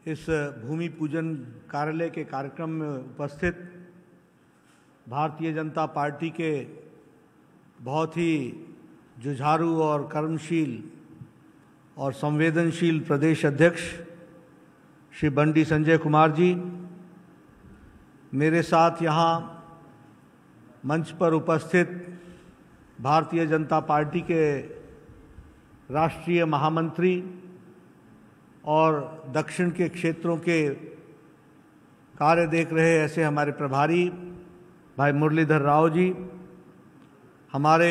इस भूमि पूजन कार्यालय के कार्यक्रम में उपस्थित भारतीय जनता पार्टी के बहुत ही जुझारू और कर्मशील और संवेदनशील प्रदेश अध्यक्ष श्री बंडी संजय कुमार जी, मेरे साथ यहाँ मंच पर उपस्थित भारतीय जनता पार्टी के राष्ट्रीय महामंत्री और दक्षिण के क्षेत्रों के कार्य देख रहे ऐसे हमारे प्रभारी भाई मुरलीधर राव जी, हमारे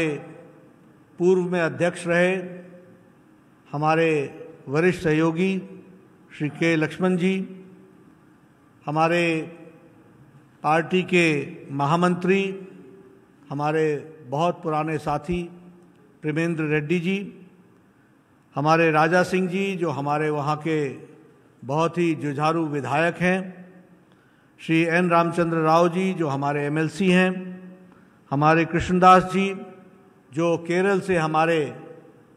पूर्व में अध्यक्ष रहे हमारे वरिष्ठ सहयोगी श्री के लक्ष्मण जी, हमारे पार्टी के महामंत्री हमारे बहुत पुराने साथी प्रेमेंद्र रेड्डी जी, हमारे राजा सिंह जी जो हमारे वहाँ के बहुत ही जुझारू विधायक हैं, श्री एन रामचंद्र राव जी जो हमारे एमएलसी हैं, हमारे कृष्णदास जी जो केरल से हमारे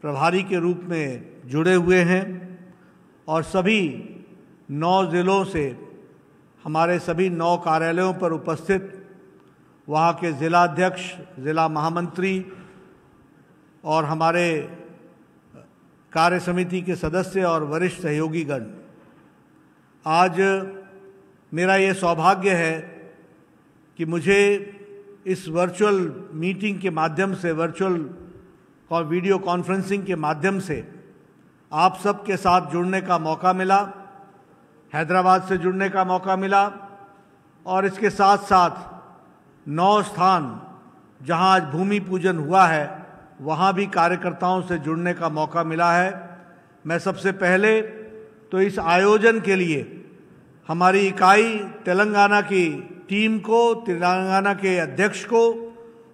प्रभारी के रूप में जुड़े हुए हैं, और सभी 9 जिलों से हमारे सभी 9 कार्यालयों पर उपस्थित वहाँ के जिलाध्यक्ष, जिला महामंत्री और हमारे कार्य समिति के सदस्य और वरिष्ठ सहयोगीगण। आज मेरा ये सौभाग्य है कि मुझे इस वर्चुअल मीटिंग के माध्यम से, वर्चुअल वीडियो कॉन्फ्रेंसिंग के माध्यम से आप सब के साथ जुड़ने का मौका मिला, हैदराबाद से जुड़ने का मौका मिला, और इसके साथ साथ 9 स्थान जहां आज भूमि पूजन हुआ है वहां भी कार्यकर्ताओं से जुड़ने का मौका मिला है। मैं सबसे पहले तो इस आयोजन के लिए हमारी इकाई तेलंगाना की टीम को, तेलंगाना के अध्यक्ष को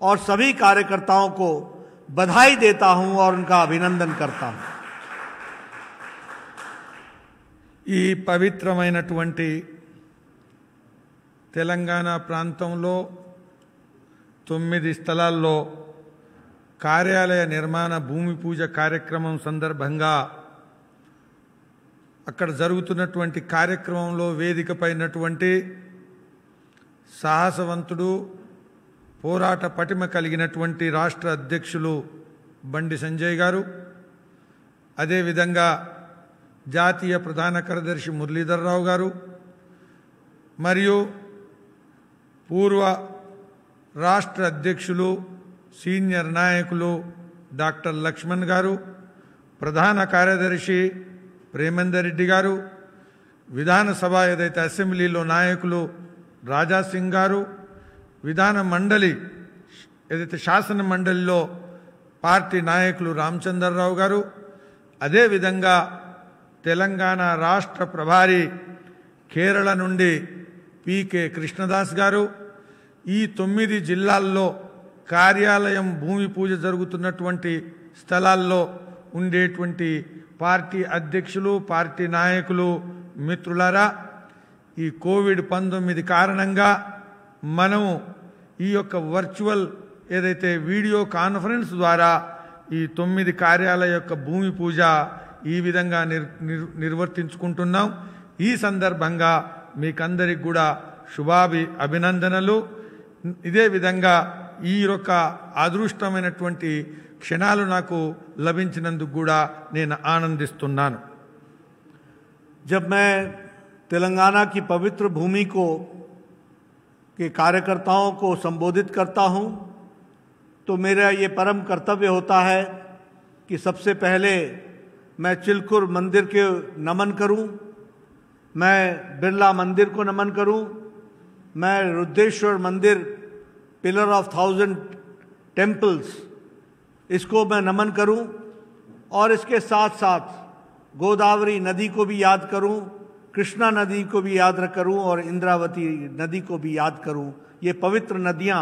और सभी कार्यकर्ताओं को बधाई देता हूं और उनका अभिनंदन करता हूं। ఈ పవిత్రమైనటువంటి తెలంగాణ ప్రాంతంలో 9 స్థలాల్లో కార్యాలయ నిర్మాణ భూమి పూజ కార్యక్రమం సందర్భంగా అక్కడ జరుగుతున్నటువంటి కార్యక్రమంలో వేదికపైనటువంటి సాహసవంతుడు, పోరాట పటిమ కలిగినటువంటి రాష్ట్ర అధ్యక్షులు బండి సంజయ్ గారు, అదేవిధంగా జాతీయ ప్రధాన కార్యదర్శి మురళీధర్ రావు గారు, మరియు పూర్వ రాష్ట్ర అధ్యక్షులు సీనియర్ నాయకులు డాక్టర్ లక్ష్మణ్ గారు, ప్రధాన కార్యదర్శి ప్రేమేందర్ రెడ్డి గారు, విధానసభ ఏదైతే అసెంబ్లీలో నాయకులు రాజా సింగ్ గారు, విధాన మండలి ఏదైతే శాసన మండలిలో పార్టీ నాయకులు రామచంద్రరావు గారు, అదేవిధంగా తెలంగాణ రాష్ట్ర ప్రభారి కేరళ నుండి పీకే కృష్ణదాస్ గారు, ఈ 9 జిల్లాల్లో కార్యాలయం భూమి పూజ జరుగుతున్నటువంటి స్థలాల్లో ఉండేటువంటి పార్టీ అధ్యక్షులు, పార్టీ నాయకులు, మిత్రులారా, ఈ కోవిడ్-19 కారణంగా మనము ఈ యొక్క వర్చువల్ ఏదైతే వీడియో కాన్ఫరెన్స్ ద్వారా ఈ 9 కార్యాలయ యొక్క భూమి పూజ ఈ విధంగా నిర్వర్తించుకుంటున్నాం. ఈ సందర్భంగా మీకందరికి కూడా అభినందనలు. ఇదే విధంగా ఈ యొక్క అదృష్టమైనటువంటి క్షణాలు నాకు లభించినందుకు కూడా నేను ఆనందిస్తున్నాను. जब मैं तेलंगाना की पवित्र भूमि को के कार्यकर्ताओं को संबोधित करता हूं तो मेरा ये परम कर्तव्य होता है कि सबसे पहले मैं चिलकुर मंदिर के नमन करूं, मैं बिरला मंदिर को नमन करूं, मैं रुद्रेश्वर मंदिर पिलर ऑफ 1000 टेम्पल्स इसको मैं नमन करूं, और इसके साथ साथ गोदावरी नदी को भी याद करूं, कृष्णा नदी को भी याद करूं और इंद्रावती नदी को भी याद करूं। ये पवित्र नदियां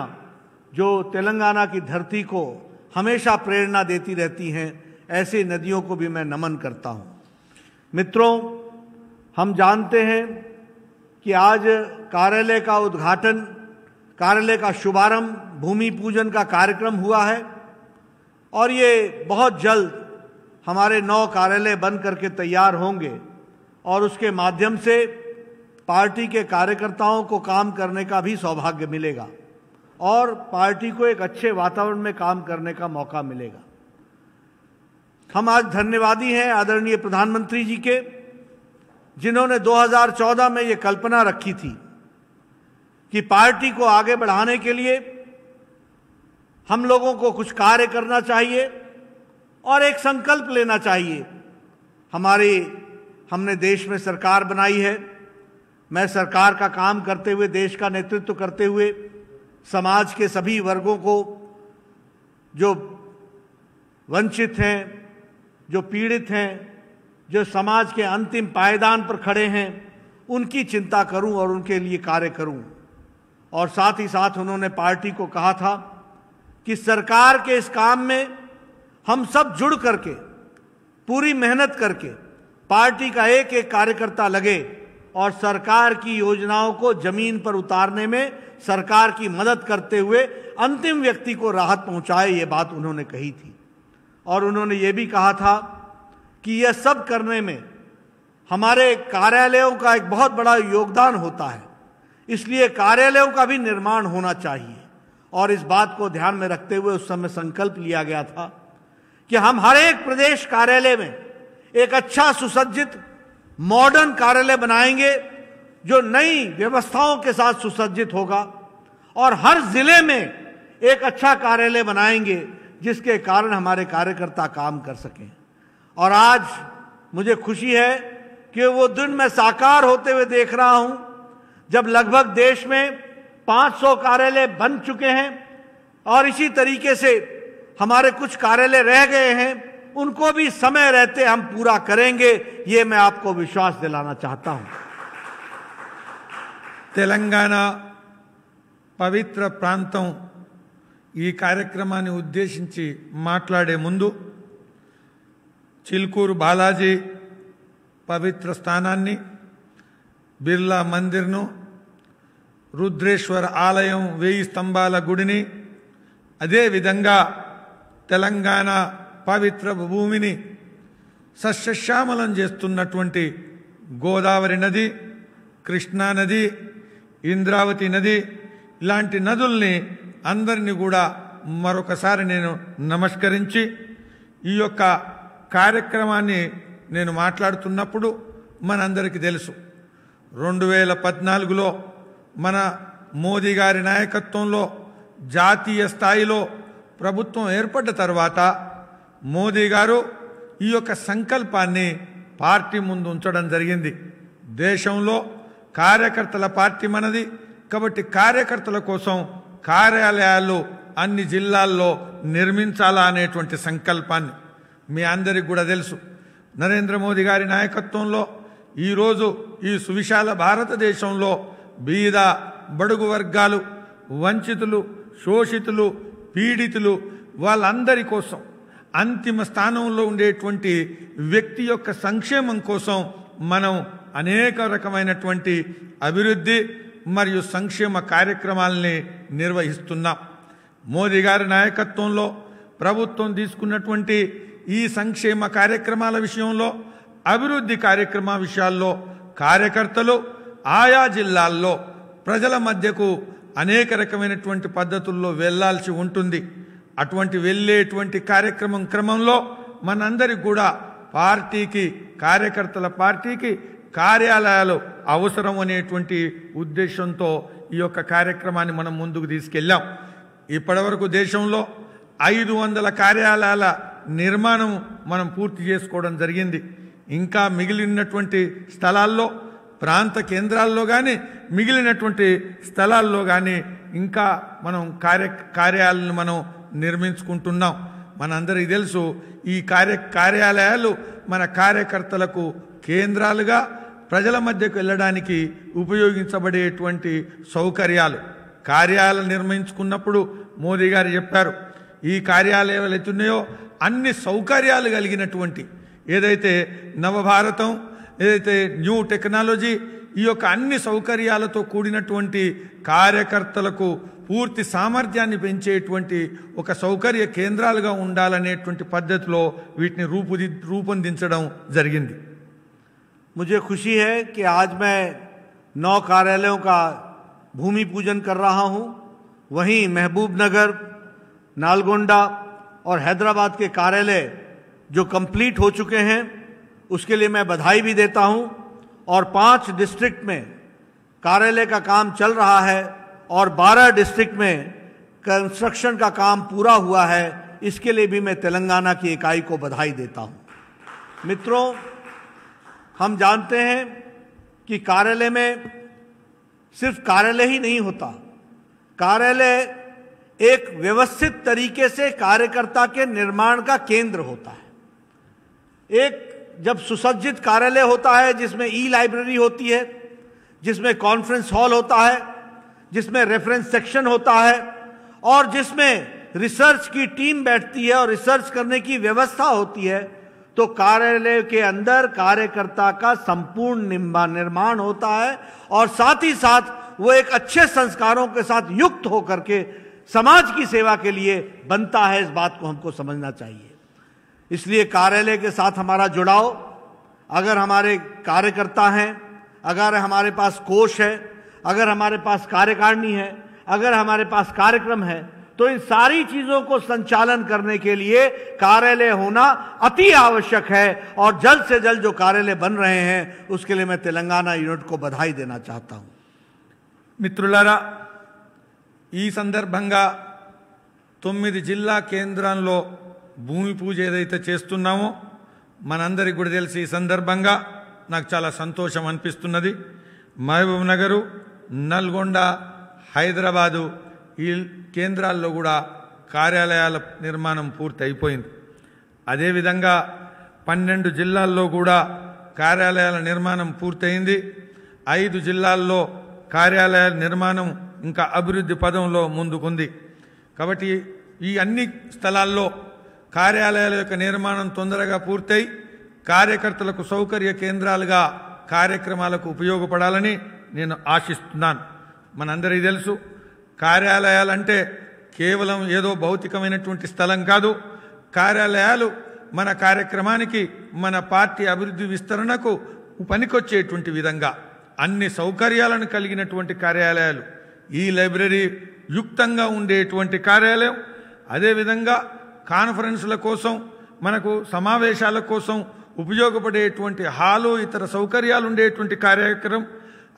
जो तेलंगाना की धरती को हमेशा प्रेरणा देती रहती हैं, ऐसी नदियों को भी मैं नमन करता हूं। मित्रों, हम जानते हैं कि आज कार्यालय का उद्घाटन, कार्यालय का शुभारंभ, भूमि पूजन का कार्यक्रम हुआ है, और ये बहुत जल्द हमारे 9 कार्यालय बन करके तैयार होंगे और उसके माध्यम से पार्टी के कार्यकर्ताओं को काम करने का भी सौभाग्य मिलेगा और पार्टी को एक अच्छे वातावरण में काम करने का मौका मिलेगा। हम आज धन्यवादी हैं आदरणीय प्रधानमंत्री जी के, जिन्होंने 2014 में ये कल्पना रखी थी कि पार्टी को आगे बढ़ाने के लिए हम लोगों को कुछ कार्य करना चाहिए और एक संकल्प लेना चाहिए। हमने देश में सरकार बनाई है। मैं सरकार का काम करते हुए, देश का नेतृत्व करते हुए समाज के सभी वर्गों को, जो वंचित हैं, जो पीड़ित हैं, जो समाज के अंतिम पायदान पर खड़े हैं, उनकी चिंता करूं और उनके लिए कार्य करूं। और साथ ही साथ उन्होंने पार्टी को कहा था कि सरकार के इस काम में हम सब जुड़ करके, पूरी मेहनत करके, पार्टी का एक एक कार्यकर्ता लगे और सरकार की योजनाओं को जमीन पर उतारने में सरकार की मदद करते हुए अंतिम व्यक्ति को राहत पहुंचाए। ये बात उन्होंने कही थी। और उन्होंने ये भी कहा था कि यह सब करने में हमारे कार्यालयों का एक बहुत बड़ा योगदान होता है, इसलिए कार्यालयों का भी निर्माण होना चाहिए। और इस बात को ध्यान में रखते हुए उस समय संकल्प लिया गया था कि हम हर एक प्रदेश कार्यालय में एक अच्छा सुसज्जित मॉडर्न कार्यालय बनाएंगे जो नई व्यवस्थाओं के साथ सुसज्जित होगा, और हर जिले में एक अच्छा कार्यालय बनाएंगे जिसके कारण हमारे कार्यकर्ता काम कर सकें। और आज मुझे खुशी है कि वो दिन मैं साकार होते हुए देख रहा हूं जब लगभग देश में 500 कार्यालय बन चुके हैं और इसी तरीके से हमारे कुछ कार्यालय रह गए हैं, उनको भी समय रहते हम पूरा करेंगे, ये मैं आपको विश्वास दिलाना चाहता हूं। తెలంగాణ పవిత్ర ప్రాంతం ఈ కార్యక్రమాన్ని ఉద్దేశించి మాట్లాడే ముందు చిల్కూరు బాలాజీ పవిత్ర స్థానాన్ని, బిర్లా మందిర్ను, రుద్రేశ్వర ఆలయం, 1000 స్తంభాల గుడిని, అదేవిధంగా తెలంగాణ పవిత్ర భూమిని సస్యశ్యామలం చేస్తున్నటువంటి గోదావరి నది, కృష్ణా నది, ఇంద్రావతి నది, ఇలాంటి నదుల్ని అందరినీ కూడా మరొకసారి నేను నమస్కరించి ఈ యొక్క కార్యక్రమాన్ని నేను మాట్లాడుతున్నప్పుడు మనందరికీ తెలుసు 2014లో మన మోదీ గారి నాయకత్వంలో జాతీయ స్థాయిలో ప్రభుత్వం ఏర్పడ్డ తర్వాత మోదీ గారు ఈ యొక్క సంకల్పాన్ని పార్టీ ముందు ఉంచడం జరిగింది। దేశంలో కార్యకర్తల పార్టీ మనది కాబట్టి కార్యకర్తల కోసం కార్యాలయాలు అన్ని జిల్లాల్లో నిర్మించాలా అనేటువంటి సంకల్పాన్ని మీ అందరికీ కూడా తెలుసు। నరేంద్ర మోదీ గారి నాయకత్వంలో ఈరోజు ఈ సువిశాల భారతదేశంలో బీద బడుగు వర్గాలు, వంచితులు, శోషితులు, పీడితులు, వాళ్ళందరి కోసం అంతిమ స్థానంలో ఉండేటువంటి వ్యక్తి యొక్క సంక్షేమం కోసం మనం అనేక రకమైనటువంటి అభివృద్ధి మరియు సంక్షేమ కార్యక్రమాలని నిర్వహిస్తున్నాం। మోదీ గారి నాయకత్వంలో ప్రభుత్వం తీసుకున్నటువంటి ఈ సంక్షేమ కార్యక్రమాల విషయంలో, అభివృద్ధి కార్యక్రమ విషయాల్లో కార్యకర్తలు ఆయా జిల్లాల్లో ప్రజల మధ్యకు అనేక రకమైనటువంటి పద్ధతుల్లో వెళ్లాల్సి ఉంటుంది। అటువంటి వెళ్ళేటువంటి కార్యక్రమం క్రమంలో మనందరికి కూడా పార్టీకి, కార్యకర్తల పార్టీకి కార్యాలయాలు అవసరం అనేటువంటి ఉద్దేశంతో ఈ యొక్క కార్యక్రమాన్ని మనం ముందుకు తీసుకెళ్ళాం। ఇప్పటివరకు దేశంలో 500 కార్యాలయాల నిర్మాణం మనం పూర్తి చేసుకోవడం జరిగింది। ఇంకా మిగిలినటువంటి స్థలాల్లో, ప్రాంత కేంద్రాల్లో కానీ, మిగిలినటువంటి స్థలాల్లో కానీ ఇంకా మనం కార్యాలయాలను మనం నిర్మించుకుంటున్నాం। మనందరికీ తెలుసు ఈ కార్యాలయాలు మన కార్యకర్తలకు కేంద్రాలుగా ప్రజల మధ్యకు వెళ్ళడానికి ఉపయోగించబడేటువంటి సౌకర్యాలు। కార్యాలయాలు నిర్మించుకున్నప్పుడు మోదీ గారు చెప్పారు, ఈ కార్యాలయాలు ఎత్తున్నాయో అన్ని సౌకర్యాలు కలిగినటువంటి, ఏదైతే నవభారతం, ఏదైతే న్యూ టెక్నాలజీ, ఈ యొక్క అన్ని సౌకర్యాలతో కూడినటువంటి కార్యకర్తలకు పూర్తి సామర్థ్యాన్ని పెంచేటువంటి ఒక సౌకర్య కేంద్రాలుగా ఉండాలనేటువంటి పద్ధతిలో వీటిని రూపొందించడం జరిగింది। मुझे खुशी है कि आज मैं 9 कार्यालयों का भूमि पूजन कर रहा हूं। वहीं महबूबनगर, नालगोंडा और हैदराबाद के कार्यालय जो कंप्लीट हो चुके हैं उसके लिए मैं बधाई भी देता हूं, और 5 डिस्ट्रिक्ट में कार्यालय का काम चल रहा है और 12 डिस्ट्रिक्ट में कंस्ट्रक्शन का काम पूरा हुआ है। इसके लिए भी मैं तेलंगाना की इकाई को बधाई देता हूं। मित्रों, हम जानते हैं कि कार्यालय में सिर्फ कार्यालय ही नहीं होता, कार्यालय एक व्यवस्थित तरीके से कार्यकर्ता के निर्माण का केंद्र होता है। एक जब सुसज्जित कार्यालय होता है जिसमें ई-लाइब्रेरी होती है, जिसमें कॉन्फ्रेंस हॉल होता है, जिसमें रेफरेंस सेक्शन होता है और जिसमें रिसर्च की टीम बैठती है और रिसर्च करने की व्यवस्था होती है, तो कार्यालय के अंदर कार्यकर्ता का संपूर्ण निर्माण होता है और साथ ही साथ वो एक अच्छे संस्कारों के साथ युक्त होकर के समाज की सेवा के लिए बनता है। इस बात को हमको समझना चाहिए। इसलिए कार्यालय के साथ हमारा जुड़ाव, अगर हमारे कार्यकर्ता हैं, अगर हमारे पास कोष है, अगर हमारे पास कार्यकारिणी है, अगर हमारे पास कार्यक्रम है, तो इन सारी चीजों को संचालन करने के लिए कार्यालय होना अति आवश्यक है। और जल्द से जल्द जो कार्यालय बन रहे हैं उसके लिए मैं तेलंगाना यूनिट को बधाई देना चाहता हूं। మిత్రులారా, ఈ సందర్భంగా 9 జిల్లా కేంద్రాల్లో భూమి పూజ ఏదైతే చేస్తున్నామో మనందరికీ కూడా తెలిసి ఈ సందర్భంగా నాకు చాలా సంతోషం అనిపిస్తున్నది. మహబూబ్ నగరు, నల్గొండ, హైదరాబాదు ఈ కేంద్రాల్లో కూడా కార్యాలయాల నిర్మాణం పూర్తి అయిపోయింది. అదేవిధంగా 12 జిల్లాల్లో కూడా కార్యాలయాల నిర్మాణం పూర్తయింది. 5 జిల్లాల్లో కార్యాలయాల నిర్మాణం ఇంకా అభివృద్ధి పదంలో ముందుకుంది. కాబట్టి ఈ అన్ని స్థలాల్లో కార్యాలయాల యొక్క నిర్మాణం తొందరగా పూర్తయి కార్యకర్తలకు సౌకర్య కేంద్రాలుగా కార్యక్రమాలకు ఉపయోగపడాలని నేను ఆశిస్తున్నాను. మనందరికీ తెలుసు, కార్యాలయాలంటే కేవలం ఏదో భౌతికమైనటువంటి స్థలం కాదు. కార్యాలయాలు మన కార్యక్రమానికి, మన పార్టీ అభివృద్ధి విస్తరణకు పనికొచ్చేటువంటి విధంగా అన్ని సౌకర్యాలను కలిగినటువంటి కార్యాలయాలు, ఈ లైబ్రరీ యుక్తంగా ఉండేటువంటి కార్యాలయం, అదేవిధంగా కాన్ఫరెన్సుల కోసం, మనకు సమావేశాల కోసం ఉపయోగపడేటువంటి హాలు, ఇతర సౌకర్యాలు ఉండేటువంటి కార్యక్రమం,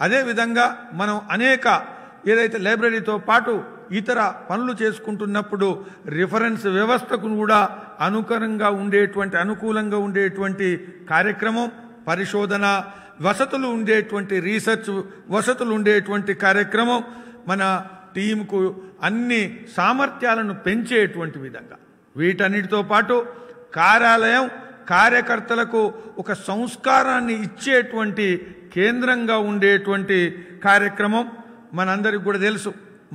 అదేవిధంగా మనం అనేక ఏదైతే లైబ్రరీతో పాటు ఇతర పనులు చేసుకుంటున్నప్పుడు రిఫరెన్స్ వ్యవస్థకు కూడా అనుకూలంగా ఉండేటువంటి కార్యక్రమం, పరిశోధన వసతులు ఉండేటువంటి, రీసెర్చ్ వసతులు ఉండేటువంటి కార్యక్రమం, మన టీంకు అన్ని సామర్థ్యాలను పెంచేటువంటి విధంగా, వీటన్నిటితో పాటు కార్యాలయం కార్యకర్తలకు ఒక సంస్కారాన్ని ఇచ్చేటువంటి కేంద్రంగా ఉండేటువంటి కార్యక్రమం. మనందరికీ కూడా తెలుసు,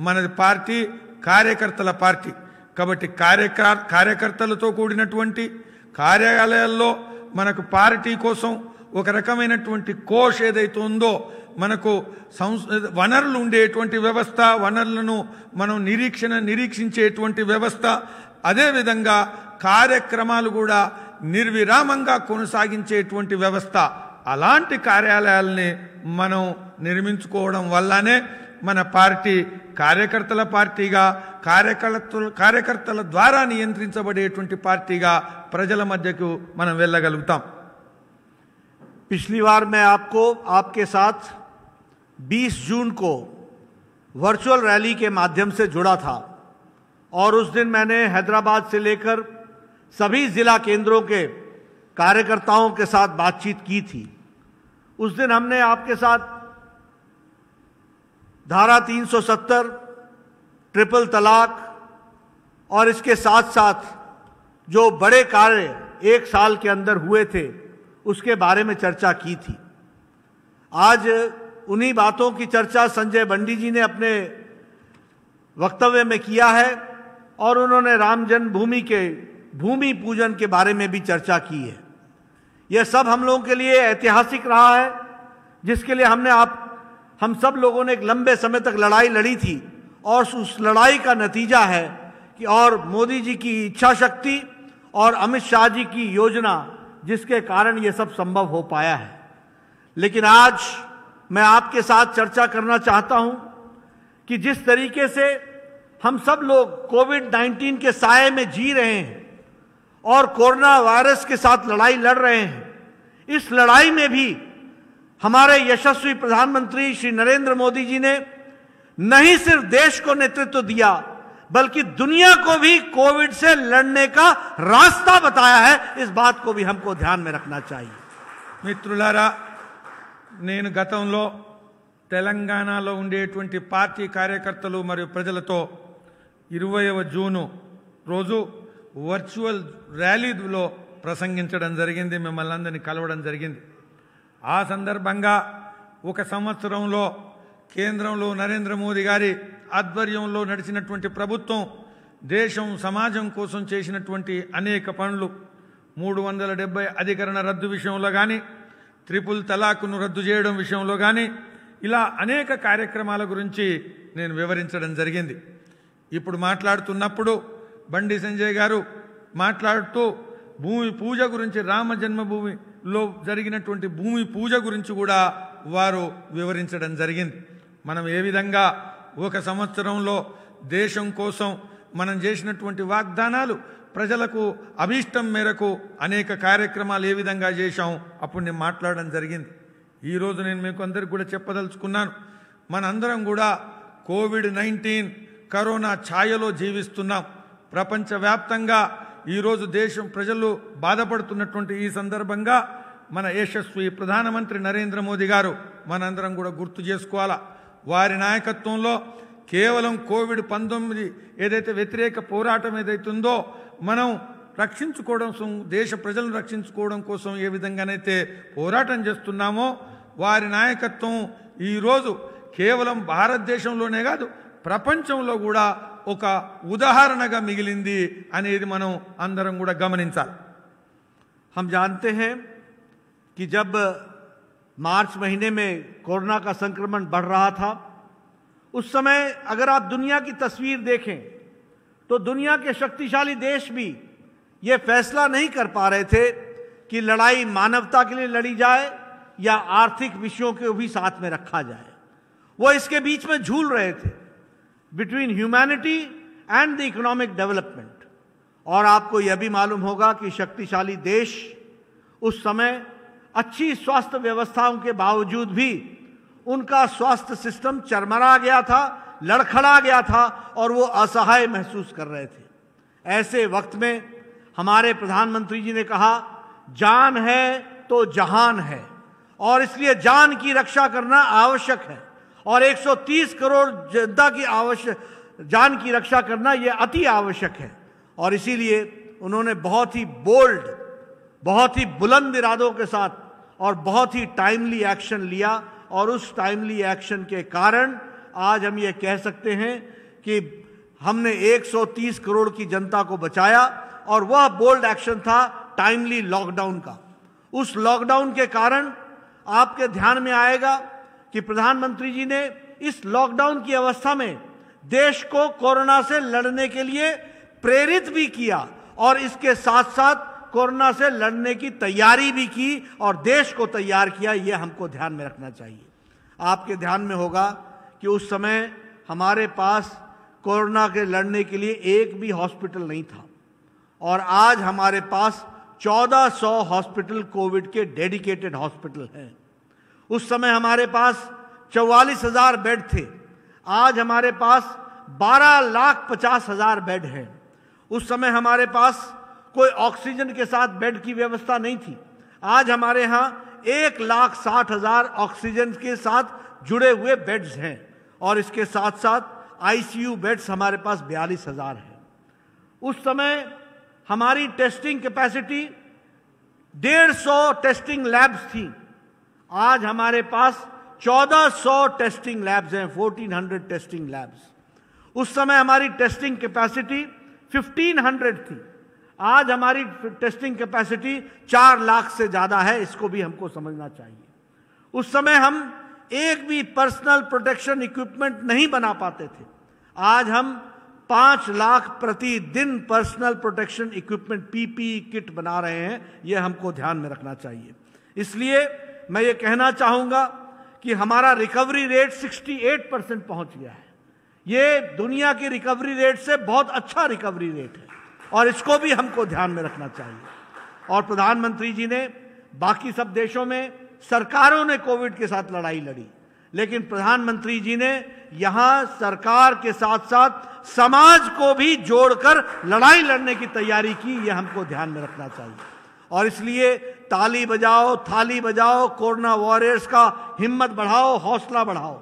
మనది పార్టీ కార్యకర్తల పార్టీ. కాబట్టి కార్యకర్తలతో కూడినటువంటి కార్యాలయాల్లో మనకు పార్టీ కోసం ఒక రకమైనటువంటి కోష్ ఏదైతే ఉందో, మనకు వనరులు ఉండేటువంటి వ్యవస్థ, వనరులను మనం నిరీక్షించేటువంటి వ్యవస్థ, అదేవిధంగా కార్యక్రమాలు కూడా నిర్విరామంగా కొనసాగించేటువంటి వ్యవస్థ, అలాంటి కార్యాలయాల్ని మనం నిర్మించుకోవడం వల్లనే మన పార్టీ కార్యకర్తల పార్టీగా, కార్యకర్తల ద్వారా నియంత్రించబడేటువంటి పార్టీగా ప్రజల మధ్యకు మనం వెళ్ళగలుగుతాం. पिछली बार मैं आपके साथ 20 जून को वर्चुअल रैली के माध्यम से जुड़ा था और उस दिन मैंने हैदराबाद से लेकर सभी जिला केंद्रों के कार्यकर्ताओं के साथ बातचीत की थी। उस दिन हमने आपके साथ धारा 370, ट्रिपल तलाक और इसके साथ साथ जो बड़े कार्य 1 साल के अंदर हुए थे उसके बारे में चर्चा की थी। आज उन्हीं बातों की चर्चा संजय बंडी जी ने अपने वक्तव्य में किया है और उन्होंने राम जन्मभूमि के भूमि पूजन के बारे में भी चर्चा की है। यह सब हम लोगों के लिए ऐतिहासिक रहा है, जिसके लिए हम सब लोगों ने एक लंबे समय तक लड़ाई लड़ी थी और उस लड़ाई का नतीजा है कि और मोदी जी की इच्छा शक्ति और अमित शाह जी की योजना, जिसके कारण ये सब संभव हो पाया है। लेकिन आज मैं आपके साथ चर्चा करना चाहता हूं कि जिस तरीके से हम सब लोग कोविड-19 के साए में जी रहे हैं और कोरोना वायरस के साथ लड़ाई लड़ रहे हैं, इस लड़ाई में भी हमारे यशस्वी प्रधानमंत्री श्री नरेंद्र मोदी जी ने नहीं सिर्फ देश को नेतृत्व दिया बल्कि दुनिया को भी कोविड से लड़ने का रास्ता बताया है। इस बात को भी हमको ध्यान में रखना चाहिए। మిత్రులారా, నేను గతంలో తెలంగాణలో ఉండేటువంటి పార్టీ కార్యకర్తలు మరియు ప్రజలతో 20వ జూన్ రోజు వర్చువల్ ర్యాలీలో ప్రసంగించడం జరిగింది, మిమ్మల్ని అందరినీ కలవడం జరిగింది. ఆ సందర్భంగా ఒక సంవత్సరంలో కేంద్రంలో నరేంద్ర మోదీ గారి ఆధ్వర్యంలో నడిచినటువంటి ప్రభుత్వం దేశం సమాజం కోసం చేసినటువంటి అనేక పనులు, 370 అధికరణ రద్దు విషయంలో కానీ, ట్రిపుల్ తలాక్ను రద్దు చేయడం విషయంలో కానీ, ఇలా అనేక కార్యక్రమాల గురించి నేను వివరించడం జరిగింది. ఇప్పుడు మాట్లాడుతున్నప్పుడు బండి సంజయ్ గారు మాట్లాడుతూ భూమి పూజ గురించి, రామ జన్మభూమిలో జరిగినటువంటి భూమి పూజ గురించి కూడా వారు వివరించడం జరిగింది. మనం ఏ విధంగా ఒక సంవత్సరంలో దేశం కోసం మనం చేసినటువంటి వాగ్దానాలు, ప్రజలకు అభీష్టం మేరకు అనేక కార్యక్రమాలు ఏ విధంగా చేశాం అప్పుడు నేను మాట్లాడడం జరిగింది. ఈరోజు నేను మీకు అందరికీ కూడా చెప్పదలుచుకున్నాను, మనందరం కూడా కోవిడ్-19 కరోనా ఛాయలో జీవిస్తున్నాం. ప్రపంచవ్యాప్తంగా ఈరోజు దేశం ప్రజలు బాధపడుతున్నటువంటి ఈ సందర్భంగా మన యశస్వి ప్రధానమంత్రి నరేంద్ర మోదీ గారు మనందరం కూడా గుర్తు చేసుకోవాలా. వారి నాయకత్వంలో కేవలం కోవిడ్-19 ఏదైతే వ్యతిరేక పోరాటం ఏదైతుందో మనం రక్షించుకోవడం, దేశ ప్రజలను రక్షించుకోవడం కోసం ఏ విధంగానైతే పోరాటం చేస్తున్నామో, వారి నాయకత్వం ఈరోజు కేవలం భారతదేశంలోనే కాదు ప్రపంచంలో కూడా ఒక ఉదాహరణగా మిగిలింది అనేది మనం అందరం కూడా గమనించాలి. हम जानते हैं कि जब मार्च महीने में कोरोना का संक्रमण बढ़ रहा था, उस समय अगर आप दुनिया की तस्वीर देखें तो दुनिया के शक्तिशाली देश भी ये फैसला नहीं कर पा रहे थे कि लड़ाई मानवता के लिए लड़ी जाए या आर्थिक विषयों को भी साथ में रखा जाए. वो इसके बीच में झूल रहे थे between humanity and the economic development. और आपको यह भी मालूम होगा कि शक्तिशाली देश उस समय अच्छी स्वास्थ्य व्यवस्थाओं के बावजूद भी उनका स्वास्थ्य सिस्टम चरमरा गया था, लड़खड़ा गया था और वो असहाय महसूस कर रहे थे. ऐसे वक्त में हमारे प्रधानमंत्री जी ने कहा, जान है तो जहान है, और इसलिए जान की रक्षा करना आवश्यक है और 130 करोड़ जनता की जान की रक्षा करना यह अति आवश्यक है. और इसीलिए उन्होंने बहुत ही बोल्ड, बहुत ही बुलंद इरादों के साथ और बहुत ही टाइमली एक्शन लिया. और उस टाइमली एक्शन के कारण आज हम ये कह सकते हैं कि हमने 130 करोड़ की जनता को बचाया. और वह बोल्ड एक्शन था टाइमली लॉकडाउन का. उस लॉकडाउन के कारण आपके ध्यान में आएगा कि प्रधानमंत्री जी ने इस लॉकडाउन की अवस्था में देश को कोरोना से लड़ने के लिए प्रेरित भी किया और इसके साथ साथ कोरोना से लड़ने की तैयारी भी की और देश को तैयार किया. यह हमको ध्यान में रखना चाहिए. आपके ध्यान में होगा कि उस समय हमारे पास कोरोना के लड़ने के लिए एक भी हॉस्पिटल नहीं था और आज हमारे पास 1400 हॉस्पिटल कोविड के डेडिकेटेड हॉस्पिटल हैं. उस समय हमारे पास 44,000 बेड थे, आज हमारे पास 12,50,000 बेड हैं. उस समय हमारे पास कोई ऑक्सीजन के साथ बेड की व्यवस्था नहीं थी, आज हमारे यहाँ 1,60,000 ऑक्सीजन के साथ जुड़े हुए बेड्स हैं और इसके साथ साथ आईसीयू बेड्स हमारे पास 42,000 हैं. उस समय हमारी टेस्टिंग कैपेसिटी 150 टेस्टिंग लैब्स थी, आज हमारे पास 1400 टेस्टिंग लैब्स हैं, 1400 टेस्टिंग लैब्स. उस समय हमारी टेस्टिंग कैपेसिटी 1500 थी, आज हमारी टेस्टिंग कैपेसिटी 4 लाख से ज्यादा है. इसको भी हमको समझना चाहिए. उस समय हम एक भी पर्सनल प्रोटेक्शन इक्विपमेंट नहीं बना पाते थे, आज हम 5 लाख प्रतिदिन personal protection equipment PPE kit बना रहे हैं. यह हमको ध्यान में रखना चाहिए. इसलिए मैं ये कहना चाहूंगा कि हमारा रिकवरी रेट 68% पहुंच गया है। ये दुनिया की रिकवरी रेट से बहुत अच्छा रिकवरी रेट है और इसको भी हमको ध्यान में रखना चाहिए। और प्रधानमंत्री जी ने, बाकी सब देशों में सरकारों ने कोविड के साथ लड़ाई लड़ी, लेकिन प्रधानमंत्री जी ने यहां सरकार के साथ साथ समाज को भी जोड़कर लड़ाई लड़ने की तैयारी की। यह हमको ध्यान में रखना चाहिए और इसलिए ताली बजाओ, थाली बजाओ, कोरोना वॉरियर्स का हिम्मत बढ़ाओ, हौसला बढ़ाओ।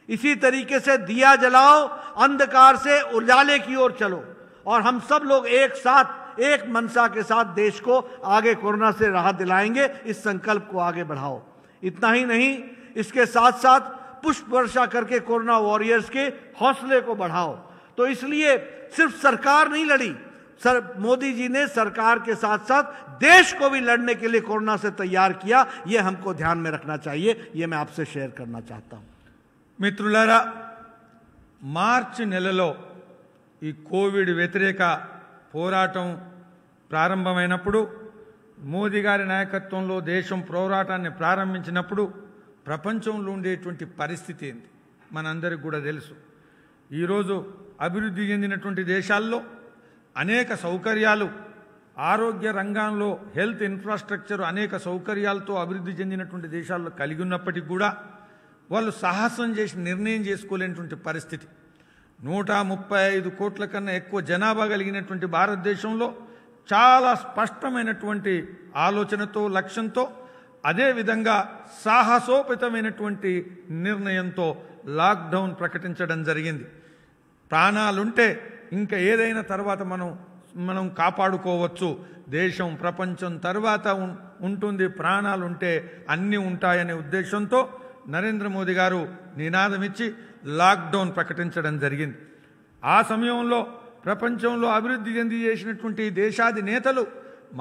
इसी तरीके से दिया जलाओ, अंधकार से उजाले की ओर चलो और हम सब लोग एक साथ, एक मनसा के साथ देश को आगे कोरोना से राहत दिलाएंगे। इस संकल्प को आगे बढ़ाओ। इतना ही नहीं, इसके साथ साथ पुष्प वर्षा करके कोरोना वॉरियर्स के हौसले को बढ़ाओ। तो इसलिए सिर्फ सरकार नहीं लड़ी, मोदी जी ने सरकार के साथ साथ देश को भी लड़ने के लिए कोरोना से तैयार किया। यह हमको ध्यान में रखना चाहिए। यह मैं आपसे शेयर करना चाहता हूं। మిత్రులారా, మార్చి నెలలో ఈ కోవిడ్ వ్యతిరేక పోరాటం ప్రారంభమైనప్పుడు, మోదీ గారి నాయకత్వంలో దేశం పోరాటాన్ని ప్రారంభించినప్పుడు ప్రపంచంలో ఉండేటువంటి పరిస్థితి ఏంటి మనందరికీ కూడా తెలుసు. ఈరోజు అభివృద్ధి చెందినటువంటి దేశాల్లో అనేక సౌకర్యాలు, ఆరోగ్య రంగంలో హెల్త్ ఇన్ఫ్రాస్ట్రక్చర్ అనేక సౌకర్యాలతో అభివృద్ధి చెందినటువంటి దేశాల్లో కలిగి ఉన్నప్పటికీ కూడా వాళ్ళు సాహసం చేసి నిర్ణయం చేసుకోలేనటువంటి పరిస్థితి. 135 కోట్ల కన్నా ఎక్కువ జనాభా కలిగినటువంటి భారతదేశంలో చాలా స్పష్టమైనటువంటి ఆలోచనతో, లక్ష్యంతో, అదేవిధంగా సాహసోపేతమైనటువంటి నిర్ణయంతో లాక్డౌన్ ప్రకటించడం జరిగింది. ప్రాణాలుంటే ఇంకా ఏదైనా తర్వాత మనం కాపాడుకోవచ్చు. దేశం, ప్రపంచం తర్వాత ఉంటుంది, ప్రాణాలుంటే అన్నీ ఉంటాయనే ఉద్దేశంతో నరేంద్ర మోదీ గారు నినాదం ఇచ్చి లాక్డౌన్ ప్రకటించడం జరిగింది. ఆ సమయంలో ప్రపంచంలో అభివృద్ధి చెంది చేసినటువంటి దేశాధినేతలు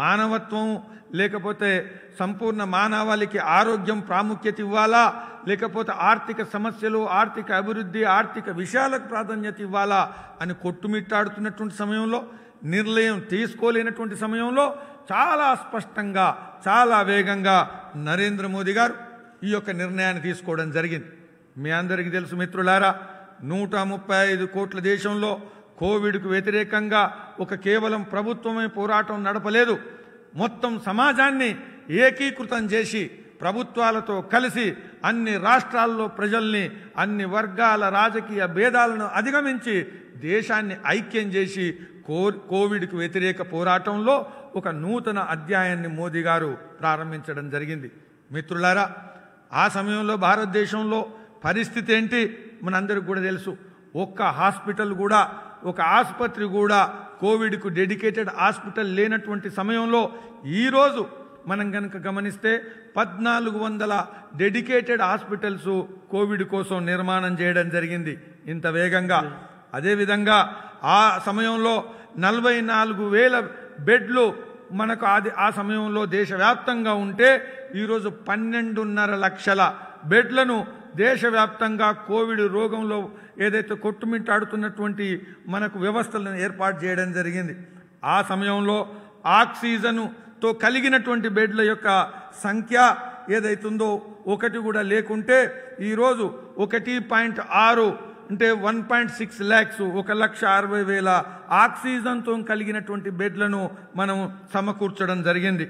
మానవత్వం, లేకపోతే సంపూర్ణ మానవాళికి ఆరోగ్యం ప్రాముఖ్యత ఇవ్వాలా, లేకపోతే ఆర్థిక సమస్యలు, ఆర్థిక అభివృద్ధి, ఆర్థిక విషయాలకు ప్రాధాన్యత ఇవ్వాలా అని కొట్టుమిట్టాడుతున్నటువంటి సమయంలో, నిర్ణయం తీసుకోలేనటువంటి సమయంలో చాలా స్పష్టంగా, చాలా వేగంగా నరేంద్ర మోదీ గారు ఈ యొక్క నిర్ణయాన్ని తీసుకోవడం జరిగింది. మీ అందరికీ తెలుసు మిత్రులారా, 135 కోట్ల దేశంలో కోవిడ్కు వ్యతిరేకంగా కేవలం ప్రభుత్వమే పోరాటం నడపలేదు. మొత్తం సమాజాన్ని ఏకీకృతం చేసి ప్రభుత్వాలతో కలిసి అన్ని రాష్ట్రాల్లో ప్రజల్ని, అన్ని వర్గాల రాజకీయ భేదాలను అధిగమించి దేశాన్ని ఐక్యం చేసి కోవిడ్కు వ్యతిరేక పోరాటంలో ఒక నూతన అధ్యాయాన్ని మోదీ గారు ప్రారంభించడం జరిగింది. మిత్రులారా, ఆ సమయంలో భారతదేశంలో పరిస్థితి ఏంటి మనందరికీ కూడా తెలుసు. ఒక్క హాస్పిటల్ కూడా, ఒక ఆసుపత్రి కూడా కోవిడ్కు డెడికేటెడ్ హాస్పిటల్ లేనటువంటి సమయంలో ఈరోజు మనం కనుక గమనిస్తే 1400 డెడికేటెడ్ హాస్పిటల్స్ కోవిడ్ కోసం నిర్మాణం చేయడం జరిగింది ఇంత వేగంగా. అదేవిధంగా ఆ సమయంలో 44,000 బెడ్లు మనకు ఆ సమయంలో దేశవ్యాప్తంగా ఉంటే ఈరోజు 12.5 లక్షల బెడ్లను దేశవ్యాప్తంగా కోవిడ్ రోగంలో ఏదైతే కొట్టుమిట్టాడుతున్నటువంటి మనకు వ్యవస్థలను ఏర్పాటు చేయడం జరిగింది. ఆ సమయంలో ఆక్సిజన్తో కలిగినటువంటి బెడ్ల యొక్క సంఖ్య ఏదైతుందో ఒకటి కూడా లేకుంటే ఈరోజు 1.6 అంటే 1.6 lakhs 1,60,000 ఆక్సిజన్తో కలిగినటువంటి బెడ్లను మనం సమకూర్చడం జరిగింది.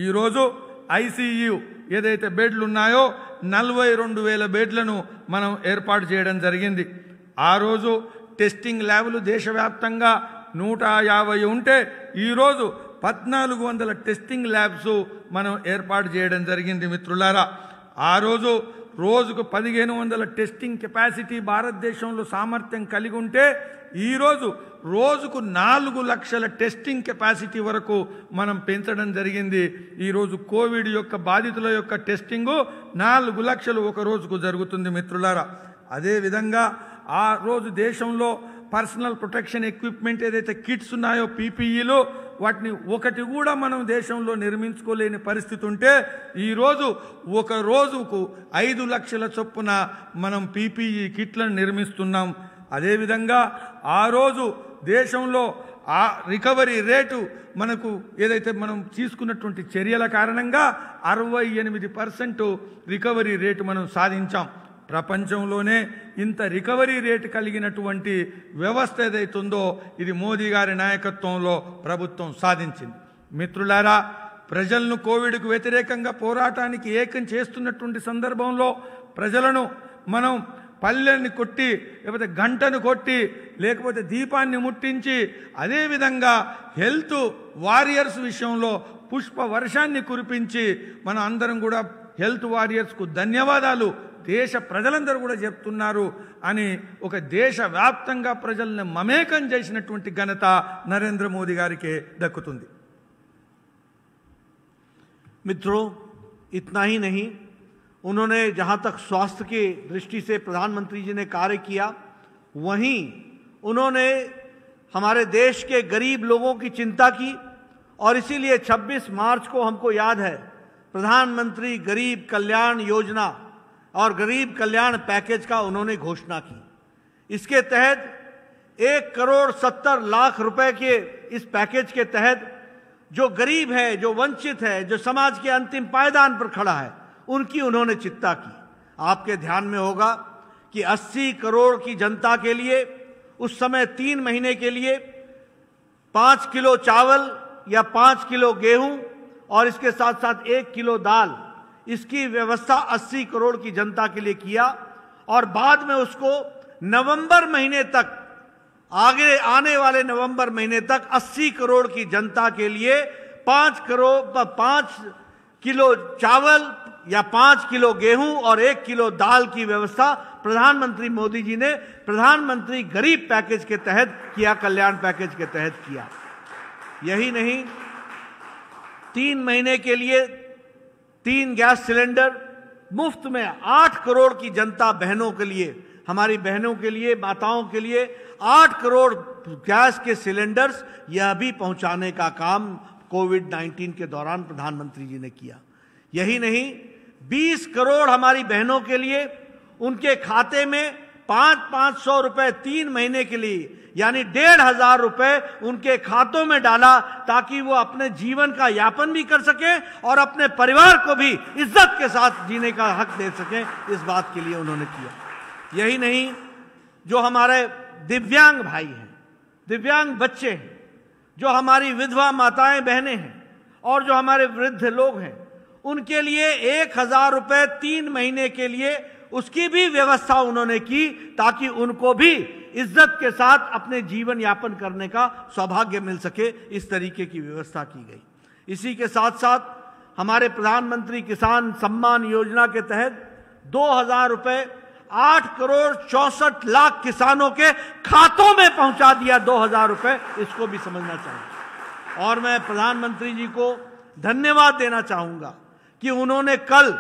ఈరోజు ఐసీయూ ఏదైతే బెడ్లు ఉన్నాయో 42,000 బెడ్లను మనం ఏర్పాటు చేయడం జరిగింది. ఆ రోజు టెస్టింగ్ ల్యాబ్లు దేశవ్యాప్తంగా 150 ఉంటే ఈరోజు 1400 టెస్టింగ్ ల్యాబ్స్ మనం ఏర్పాటు చేయడం జరిగింది. మిత్రులారా, ఆ రోజు రోజుకు 1500 టెస్టింగ్ కెపాసిటీ భారతదేశంలో సామర్థ్యం కలిగి ఉంటే ఈరోజు రోజుకు 4 లక్షల టెస్టింగ్ కెపాసిటీ వరకు మనం పెంచడం జరిగింది. ఈరోజు కోవిడ్ యొక్క బాధితుల యొక్క టెస్టింగు 4 లక్షలు ఒక రోజుకు జరుగుతుంది. మిత్రులారా, అదేవిధంగా ఆ రోజు దేశంలో పర్సనల్ ప్రొటెక్షన్ ఎక్విప్మెంట్ ఏదైతే కిట్స్ ఉన్నాయో, పీపీఈలు, వాటిని ఒకటి కూడా మనం దేశంలో నిర్మించుకోలేని పరిస్థితి ఉంటే ఈరోజు ఒక రోజుకు 5 లక్షల చొప్పున మనం పీపీఈ కిట్లను నిర్మిస్తున్నాం. అదేవిధంగా ఆ రోజు దేశంలో ఆ రికవరీ రేటు మనకు ఏదైతే మనం తీసుకున్నటువంటి చర్యల కారణంగా 68% రికవరీ రేటు మనం సాధించాం. ప్రపంచంలోనే ఇంత రికవరీ రేటు కలిగినటువంటి వ్యవస్థ ఏదైతుందో ఇది మోదీ గారి నాయకత్వంలో ప్రభుత్వం సాధించింది. మిత్రులారా, ప్రజలను కోవిడ్కు వ్యతిరేకంగా పోరాటానికి ఏకం చేస్తున్నటువంటి సందర్భంలో ప్రజలను మనం పల్లెల్ని కొట్టి లేకపోతే గంటను కొట్టి లేకపోతే దీపాన్ని ముట్టించి అదేవిధంగా హెల్త్ వారియర్స్ విషయంలో పుష్ప వర్షాన్ని కురిపించి మనం అందరం కూడా హెల్త్ వారియర్స్కు ధన్యవాదాలు దేశ ప్రజలందరూ కూడా చెప్తున్నారు అని ఒక దేశవ్యాప్తంగా ప్రజల్ని మమేకం చేసినటువంటి ఘనత నరేంద్ర మోదీ గారికి దక్కుతుంది. मित्रों, इतना ही नहीं, उन्होंने जहां तक स्वास्थ्य की दृष्टि से प्रधानमंत्री जी ने कार्य किया, वहीं उन्होंने हमारे देश के गरीब लोगों की चिंता की और इसीलिए 26 मार्च को हमको याद है प्रधानमंत्री गरीब कल्याण योजना और गरीब कल्याण पैकेज का उन्होंने घोषणा की. इसके तहत 1,70,00,000 रुपए के इस पैकेज के तहत जो गरीब है, जो वंचित है, जो समाज के अंतिम पायदान पर खड़ा है, उनकी उन्होंने चिंता की. आपके ध्यान में होगा कि 80 करोड़ की जनता के लिए उस समय 3 महीने के लिए 5 किलो चावल या 5 किलो गेहूं और इसके साथ साथ 1 किलो दाल, इसकी व्यवस्था 80 करोड़ की जनता के लिए किया और बाद में उसको नवंबर महीने तक, आगे आने वाले नवंबर महीने तक 80 करोड़ की जनता के लिए 5 किलो चावल या 5 किलो गेहूं और 1 किलो दाल की व्यवस्था प्रधानमंत्री मोदी जी ने प्रधानमंत्री गरीब पैकेज के तहत किया, कल्याण पैकेज के तहत किया. यही नहीं, 3 महीने के लिए 3 गैस सिलेंडर मुफ्त में 8 करोड़ की जनता, बहनों के लिए, हमारी बहनों के लिए, माताओं के लिए 8 करोड़ गैस के सिलेंडर्स यह भी पहुंचाने का काम कोविड-19 के दौरान प्रधानमंत्री जी ने किया. यही नहीं, 20 करोड़ हमारी बहनों के लिए उनके खाते में 500 रुपए 3 महीने के लिए, यानी 1,500 रुपए उनके खातों में डाला ताकि वो अपने जीवन का यापन भी कर सके और अपने परिवार को भी इज्जत के साथ जीने का हक दे सके. इस बात के लिए उन्होंने किया. यही नहीं, जो हमारे दिव्यांग भाई हैं, दिव्यांग बच्चे हैं, जो हमारी विधवा माताएं बहनें हैं और जो हमारे वृद्ध लोग हैं, उनके लिए 1,000 रुपए 3 महीने के लिए उसकी भी व्यवस्था उन्होंने की ताकि उनको भी इज्जत के साथ अपने जीवन यापन करने का सौभाग्य मिल सके. इस तरीके की व्यवस्था की गई. इसी के साथ साथ हमारे प्रधानमंत्री किसान सम्मान योजना के तहत 2,000 रुपए 8 करोड़ 64 लाख किसानों के खातों में पहुंचा दिया. 2,000 रुपए, इसको भी समझना चाहिए. और मैं प्रधानमंत्री जी को धन्यवाद देना चाहूंगा कि उन्होंने कल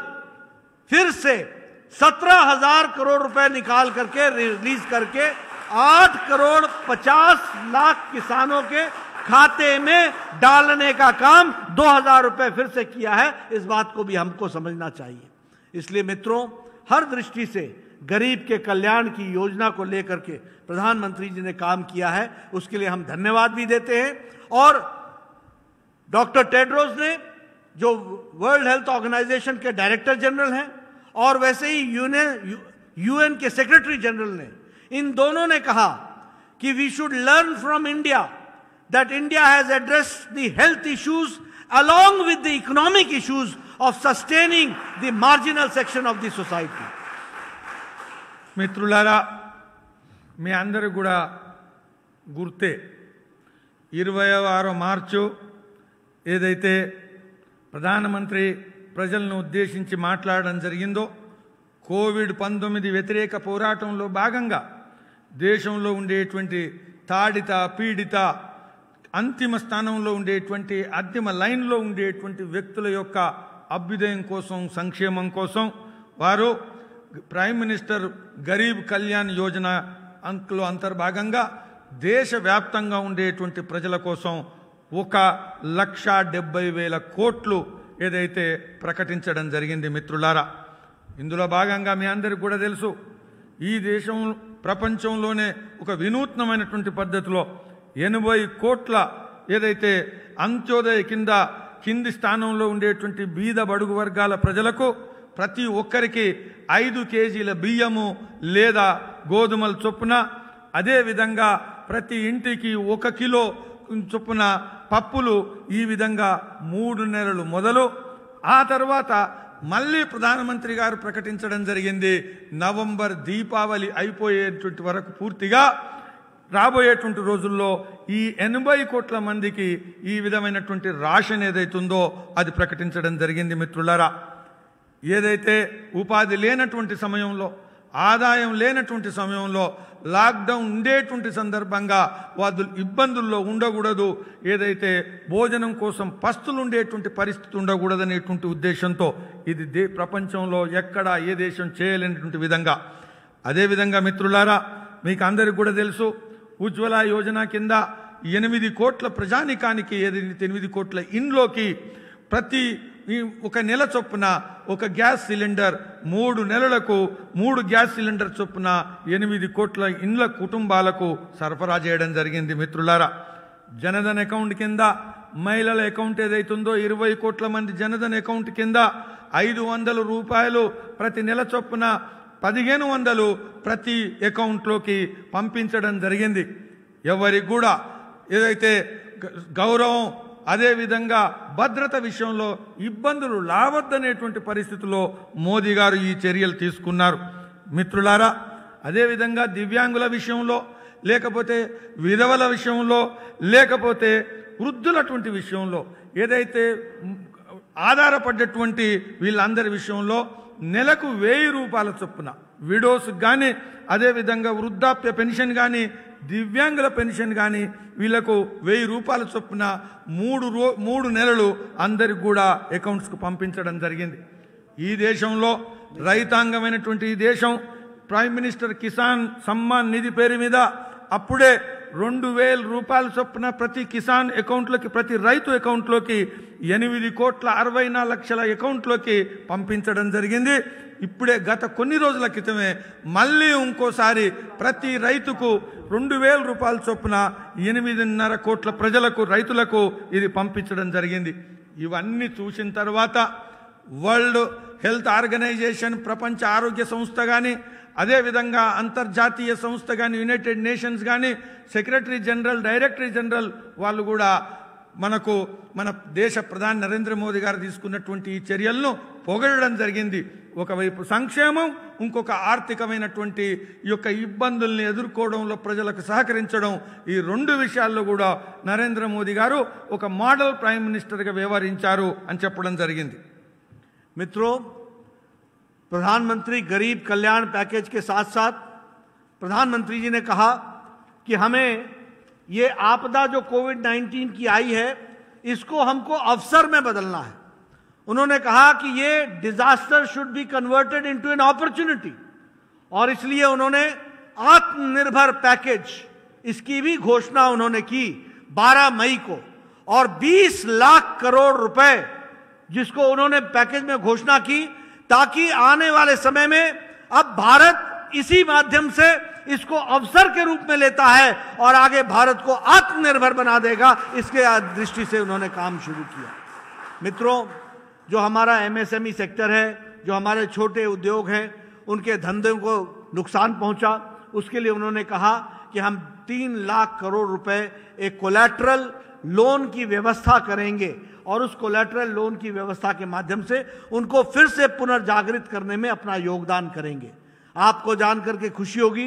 फिर से 17,000 करोड़ रुपए निकाल करके, रिलीज करके 8 करोड़ 50 लाख किसानों के खाते में डालने का काम 2,000 रुपए फिर से किया है. इस बात को भी हमको समझना चाहिए. इसलिए मित्रों, हर दृष्टि से गरीब के कल्याण की योजना को लेकर के प्रधानमंत्री जी ने काम किया है, उसके लिए हम धन्यवाद भी देते हैं. और डॉक्टर टेड्रोस ने, जो वर्ल्ड हेल्थ ऑर्गेनाइजेशन के डायरेक्टर जनरल हैं, और वैसे ही यूएन के सेक्रेटरी जनरल ने, इन दोनों ने कहा कि we should learn from India that India has addressed the health issues along with the economic issues of sustaining the marginal section of the society. మిత్రులారా, మీ అందరూ కూడా గుర్తే 26 మార్చు ఏదైతే ప్రధానమంత్రి ప్రజలను ఉద్దేశించి మాట్లాడడం జరిగిందో, కోవిడ్-19 వ్యతిరేక పోరాటంలో భాగంగా దేశంలో ఉండేటువంటి తాడిత, పీడిత, అంతిమ స్థానంలో ఉండేటువంటి, అంతిమ లైన్లో ఉండేటువంటి వ్యక్తుల యొక్క అభ్యుదయం కోసం, సంక్షేమం కోసం వారు ప్రైమ్ మినిస్టర్ గరీబ్ కళ్యాణ్ యోజన అంకులో అంతర్భాగంగా దేశవ్యాప్తంగా ఉండేటువంటి ప్రజల కోసం 1,70,000 కోట్లు ఏదైతే ప్రకటించడం జరిగింది. మిత్రులారా, ఇందులో భాగంగా మీ అందరికీ కూడా తెలుసు, ఈ దేశం ప్రపంచంలోనే ఒక వినూత్నమైనటువంటి పద్ధతిలో 80 కోట్ల ఏదైతే అంత్యోదయ కింది స్థానంలో ఉండేటువంటి బీద బడుగు వర్గాల ప్రజలకు ప్రతి ఒక్కరికి 5 కేజీల బియ్యము లేదా గోధుమల చొప్పున, అదేవిధంగా ప్రతి ఇంటికి 1 కిలో చొప్పున పప్పులు, ఈ విధంగా 3 నెలలు మొదలు ఆ తర్వాత మళ్ళీ ప్రధానమంత్రి గారు ప్రకటించడం జరిగింది నవంబర్ దీపావళి అయిపోయేటువంటి వరకు పూర్తిగా రాబోయేటువంటి రోజుల్లో ఈ 80 కోట్ల మందికి ఈ విధమైనటువంటి రేషన్ ఏదైతుందో అది ప్రకటించడం జరిగింది. మిత్రులారా, ఏదైతే ఉపాధి లేనటువంటి సమయంలో, ఆదాయం లేనటువంటి సమయంలో, లాక్డౌన్ ఉండేటువంటి సందర్భంగా వాళ్ళు ఇబ్బందుల్లో ఉండకూడదు, ఏదైతే భోజనం కోసం పస్తులు ఉండేటువంటి పరిస్థితి ఉండకూడదు అనేటువంటి ఉద్దేశంతో ఇది ప్రపంచంలో ఎక్కడా ఏ దేశం చేయలేనటువంటి విధంగా. అదేవిధంగా మిత్రులారా, మీకు అందరికీ కూడా తెలుసు, ఉజ్వల యోజన కింద 8 కోట్ల ప్రజానికానికి, 8 కోట్ల ఇండ్లోకి ప్రతి 1 నెల చొప్పున 1 గ్యాస్ సిలిండర్, 3 నెలలకు 3 గ్యాస్ సిలిండర్ చొప్పున 8 కోట్ల ఇండ్ల కుటుంబాలకు సరఫరా చేయడం జరిగింది. మిత్రులారా, జనధన్ అకౌంట్ కింద మహిళల అకౌంట్ ఏదైతుందో 20 కోట్ల మంది జనధన్ అకౌంట్ కింద 500 రూపాయలు ప్రతి నెల చొప్పున 1500 ప్రతి అకౌంట్లోకి పంపించడం జరిగింది. ఎవరికి కూడా ఏదైతే గౌరవం, అదేవిధంగా భద్రత విషయంలో ఇబ్బందులు రావద్దనేటువంటి పరిస్థితుల్లో మోదీ గారు ఈ చర్యలు తీసుకున్నారు. మిత్రులారా, అదేవిధంగా దివ్యాంగుల విషయంలో, లేకపోతే విధవల విషయంలో, లేకపోతే వృద్ధులటువంటి విషయంలో, ఏదైతే ఆధారపడ్డటువంటి వీళ్ళందరి విషయంలో నెలకు 1000 రూపాయల చొప్పున విడోస్ కానీ, అదేవిధంగా వృద్ధాప్య పెన్షన్ కానీ, దివ్యాంగుల పెన్షన్ కానీ వీళ్లకు 1000 రూపాయల చొప్పున 3 నెలలు అందరికి కూడా అకౌంట్స్కు పంపించడం జరిగింది. ఈ దేశంలో రైతాంగమైనటువంటి ఈ దేశం ప్రైమ్ మినిస్టర్ కిసాన్ సమ్మాన్ నిధి పేరు మీద అప్పుడే 2000 రూపాయల చొప్పున ప్రతి కిసాన్ అకౌంట్లోకి, ప్రతి రైతు అకౌంట్లోకి 8,64 లక్షల అకౌంట్లోకి పంపించడం జరిగింది. ఇప్పుడే గత కొన్ని రోజుల క్రితమే మళ్ళీ ఇంకోసారి ప్రతి రైతుకు 2000 రూపాయల చొప్పున 8.5 కోట్ల ప్రజలకు, రైతులకు ఇది పంపించడం జరిగింది. ఇవన్నీ చూసిన తర్వాత వరల్డ్ హెల్త్ ఆర్గనైజేషన్, ప్రపంచ ఆరోగ్య సంస్థ కానీ, అదేవిధంగా అంతర్జాతీయ సంస్థ కానీ, యునైటెడ్ నేషన్స్ కానీ, సెక్రటరీ జనరల్, డైరెక్టరీ జనరల్ వాళ్ళు కూడా మన దేశ ప్రధాని నరేంద్ర మోదీ గారు తీసుకున్నటువంటి ఈ చర్యలను పొగడడం జరిగింది. ఒకవైపు సంక్షేమం, ఇంకొక ఆర్థికమైనటువంటి ఈ యొక్క ఇబ్బందుల్ని ఎదుర్కోవడంలో ప్రజలకు సహకరించడం, ఈ 2 విషయాల్లో కూడా నరేంద్ర మోదీ గారు ఒక మోడల్ ప్రైమ్ మినిస్టర్గా వ్యవహరించారు అని చెప్పడం జరిగింది. मित्रों, प्रधानमंत्री गरीब कल्याण पैकेज के साथ साथ प्रधानमंत्री जी ने कहा कि हमें ये आपदा जो कोविड-19 की आई है, इसको हमको अवसर में बदलना है. उन्होंने कहा कि ये disaster should be converted into an opportunity, और इसलिए उन्होंने आत्मनिर्भर पैकेज, इसकी भी घोषणा उन्होंने की 12 मई को, और 20 लाख करोड़ रुपए जिसको उन्होंने पैकेज में घोषणा की, ताकि आने वाले समय में अब भारत इसी माध्यम से इसको अवसर के रूप में लेता है और आगे भारत को आत्मनिर्भर बना देगा, इसके दृष्टि से उन्होंने काम शुरू किया. मित्रों, जो हमारा एमएसएमई सेक्टर है, जो हमारे छोटे उद्योग हैं, उनके धंधों को नुकसान पहुंचा, उसके लिए उन्होंने कहा कि हम 3 लाख करोड़ रुपए एक कोलैटरल लोन की व्यवस्था करेंगे, और उस कोलैटरल लोन की व्यवस्था के माध्यम से उनको फिर से पुनर्जागृत करने में अपना योगदान करेंगे. आपको जानकर के खुशी होगी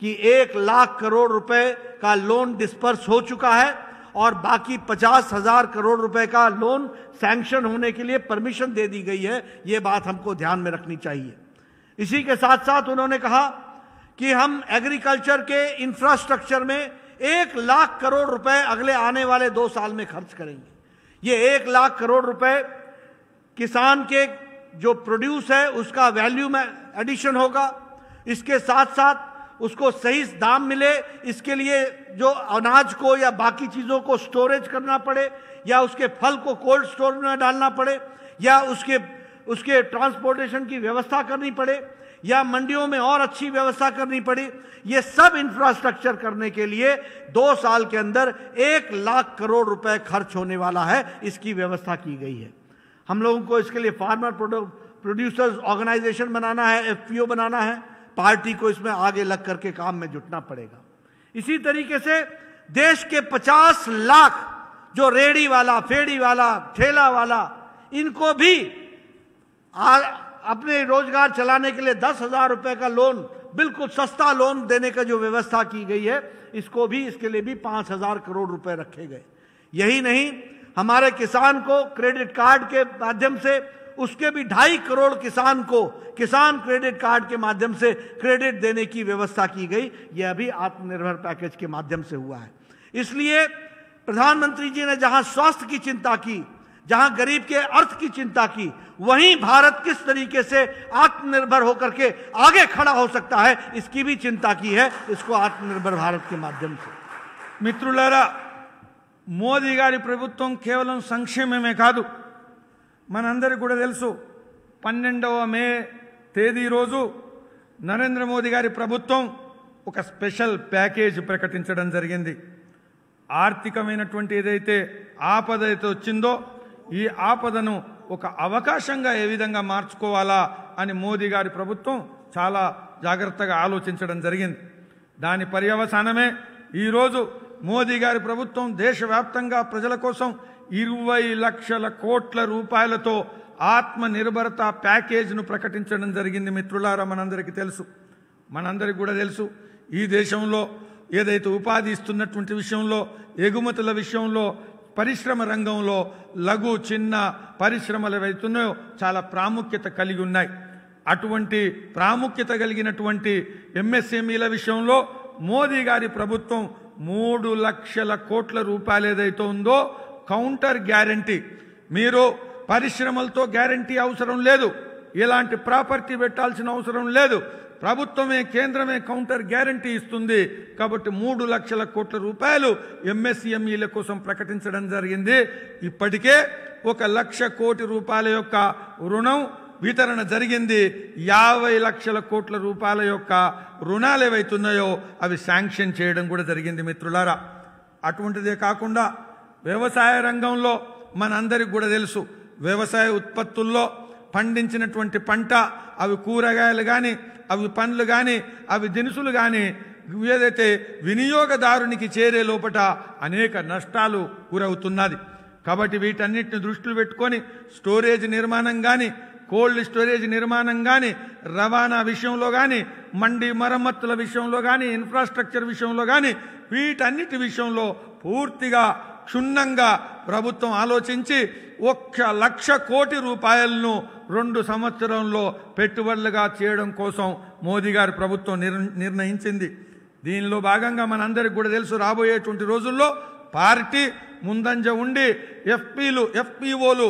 कि 1 लाख करोड़ रुपए का लोन डिस्पर्स हो चुका है, और बाकी 50,000 करोड़ रुपए का लोन सैंक्शन होने के लिए परमिशन दे दी गई है. ये बात हमको ध्यान में रखनी चाहिए. इसी के साथ साथ उन्होंने कहा कि हम एग्रीकल्चर के इंफ्रास्ट्रक्चर में 1 लाख करोड़ रुपए अगले आने वाले 2 साल में खर्च करेंगे. ये 1 लाख करोड़ रुपए किसान के जो प्रोड्यूस है उसका वैल्यू में एडिशन होगा. इसके साथ साथ उसको सही दाम मिले, इसके लिए जो अनाज को या बाकी चीज़ों को स्टोरेज करना पड़े, या उसके फल को कोल्ड स्टोर में डालना पड़े, या उसके उसके ट्रांसपोर्टेशन की व्यवस्था करनी पड़े या मंडियों में और अच्छी व्यवस्था करनी पड़ी, ये सब इंफ्रास्ट्रक्चर करने के लिए 2 साल के अंदर 1 लाख करोड़ रुपए खर्च होने वाला है। इसकी व्यवस्था की गई है। हम लोगों को इसके लिए फार्मर प्रोड्यूसर्स ऑर्गेनाइजेशन बनाना है, एफपीओ बनाना है, पार्टी को इसमें आगे लग करके काम में जुटना पड़ेगा। इसी तरीके से देश के 50 लाख जो रेडी वाला, फेड़ी वाला, ठेला वाला, इनको भी अपने रोजगार चलाने के लिए 10,000 रुपए का लोन, बिल्कुल सस्ता लोन देने का जो व्यवस्था की गई है, इसको भी, इसके लिए भी 5,000 करोड़ रुपए रखे गए। यही नहीं, हमारे किसान को क्रेडिट कार्ड के माध्यम से, उसके भी 2.5 करोड़ किसान को किसान क्रेडिट कार्ड के माध्यम से क्रेडिट देने की व्यवस्था की गई। यह भी आत्मनिर्भर पैकेज के माध्यम से हुआ है। इसलिए प्रधानमंत्री जी ने जहां स्वास्थ्य की चिंता की, जहां गरीब के अर्थ की चिंता की, वहीं भारत किस तरीके से आत्मनिर्भर होकर के आगे खड़ा हो सकता है, इसकी भी चिंता की है, इसको आत्मनिर्भर भारत के माध्यम से। మిత్రులారా, మోదీ గారి ప్రభుత్వం కేవలం సంక్షేమమే కాదు, మనందరికీ కూడా తెలుసు 12వ మే తేదీ రోజు నరేంద్ర మోదీ గారి ప్రభుత్వం ఒక స్పెషల్ ప్యాకేజ్ ప్రకటించడం జరిగింది. ఆర్థికమైనటువంటి ఏదైతే ఆపద అయితే వచ్చిందో, ఈ ఆపదను ఒక అవకాశంగా ఏ విధంగా మార్చుకోవాలా అని మోదీ గారి ప్రభుత్వం చాలా జాగ్రత్తగా ఆలోచించడం జరిగింది. దాని పర్యవసానమే ఈరోజు మోదీ గారి ప్రభుత్వం దేశవ్యాప్తంగా ప్రజల కోసం 20 లక్షల కోట్ల రూపాయలతో ఆత్మనిర్భరత ప్యాకేజ్ను ప్రకటించడం జరిగింది. మిత్రులారా, మనందరికీ కూడా తెలుసు, ఈ దేశంలో ఏదైతే ఉపాధి ఇస్తున్నటువంటి విషయంలో, ఎగుమతుల విషయంలో, పరిశ్రమ రంగంలో లఘు చిన్న పరిశ్రమలు ఏవైతున్నాయో చాలా ప్రాముఖ్యత కలిగి ఉన్నాయి. అటువంటి ప్రాముఖ్యత కలిగినటువంటి ఎంఎస్ఎంఈల విషయంలో మోదీ గారి ప్రభుత్వం 3 లక్షల కోట్ల రూపాయలు ఏదైతే ఉందో కౌంటర్ గ్యారంటీ, మీరు పరిశ్రమలతో గ్యారంటీ అవసరం లేదు, ఎలాంటి ప్రాపర్టీ పెట్టాల్సిన అవసరం లేదు, ప్రభుత్వమే కేంద్రమే కౌంటర్ గ్యారంటీ ఇస్తుంది. కాబట్టి 3 లక్షల కోట్ల రూపాయలు ఎంఎస్ఎంఈల కోసం ప్రకటించడం జరిగింది. ఇప్పటికే 1 లక్ష కోటి రూపాయల యొక్క రుణం వితరణ జరిగింది. 50 లక్షల కోట్ల రూపాయల యొక్క రుణాలు ఏవైతున్నాయో అవి శాంక్షన్ చేయడం కూడా జరిగింది. మిత్రులారా, అటువంటిదే కాకుండా వ్యవసాయ రంగంలో మనందరికీ కూడా తెలుసు, వ్యవసాయ ఉత్పత్తుల్లో పండించినటువంటి పంట, అవి కూరగాయలు కానీ, అవి పండ్లు కానీ, అవి దినుసులు కానీ, ఏదైతే వినియోగదారునికి చేరే లోపట అనేక నష్టాలు గురవుతున్నది. కాబట్టి వీటన్నిటిని దృష్టిలో పెట్టుకొని స్టోరేజ్ నిర్మాణం కానీ, కోల్డ్ స్టోరేజ్ నిర్మాణం కానీ, రవాణా విషయంలో కానీ, మండి మరమ్మతుల విషయంలో కానీ, ఇన్ఫ్రాస్ట్రక్చర్ విషయంలో కానీ, వీటన్నిటి విషయంలో పూర్తిగా క్షుణ్ణంగా ప్రభుత్వం ఆలోచించి 1 లక్ష కోటి రూపాయలను 2 సంవత్సరంలో పెట్టుబడులుగా చేయడం కోసం మోదీ గారి ప్రభుత్వం నిర్ణయించింది. దీనిలో భాగంగా మనందరికీ కూడా తెలుసు, రాబోయేటువంటి రోజుల్లో పార్టీ ముందంజ ఉండి ఎఫ్పిఓలు,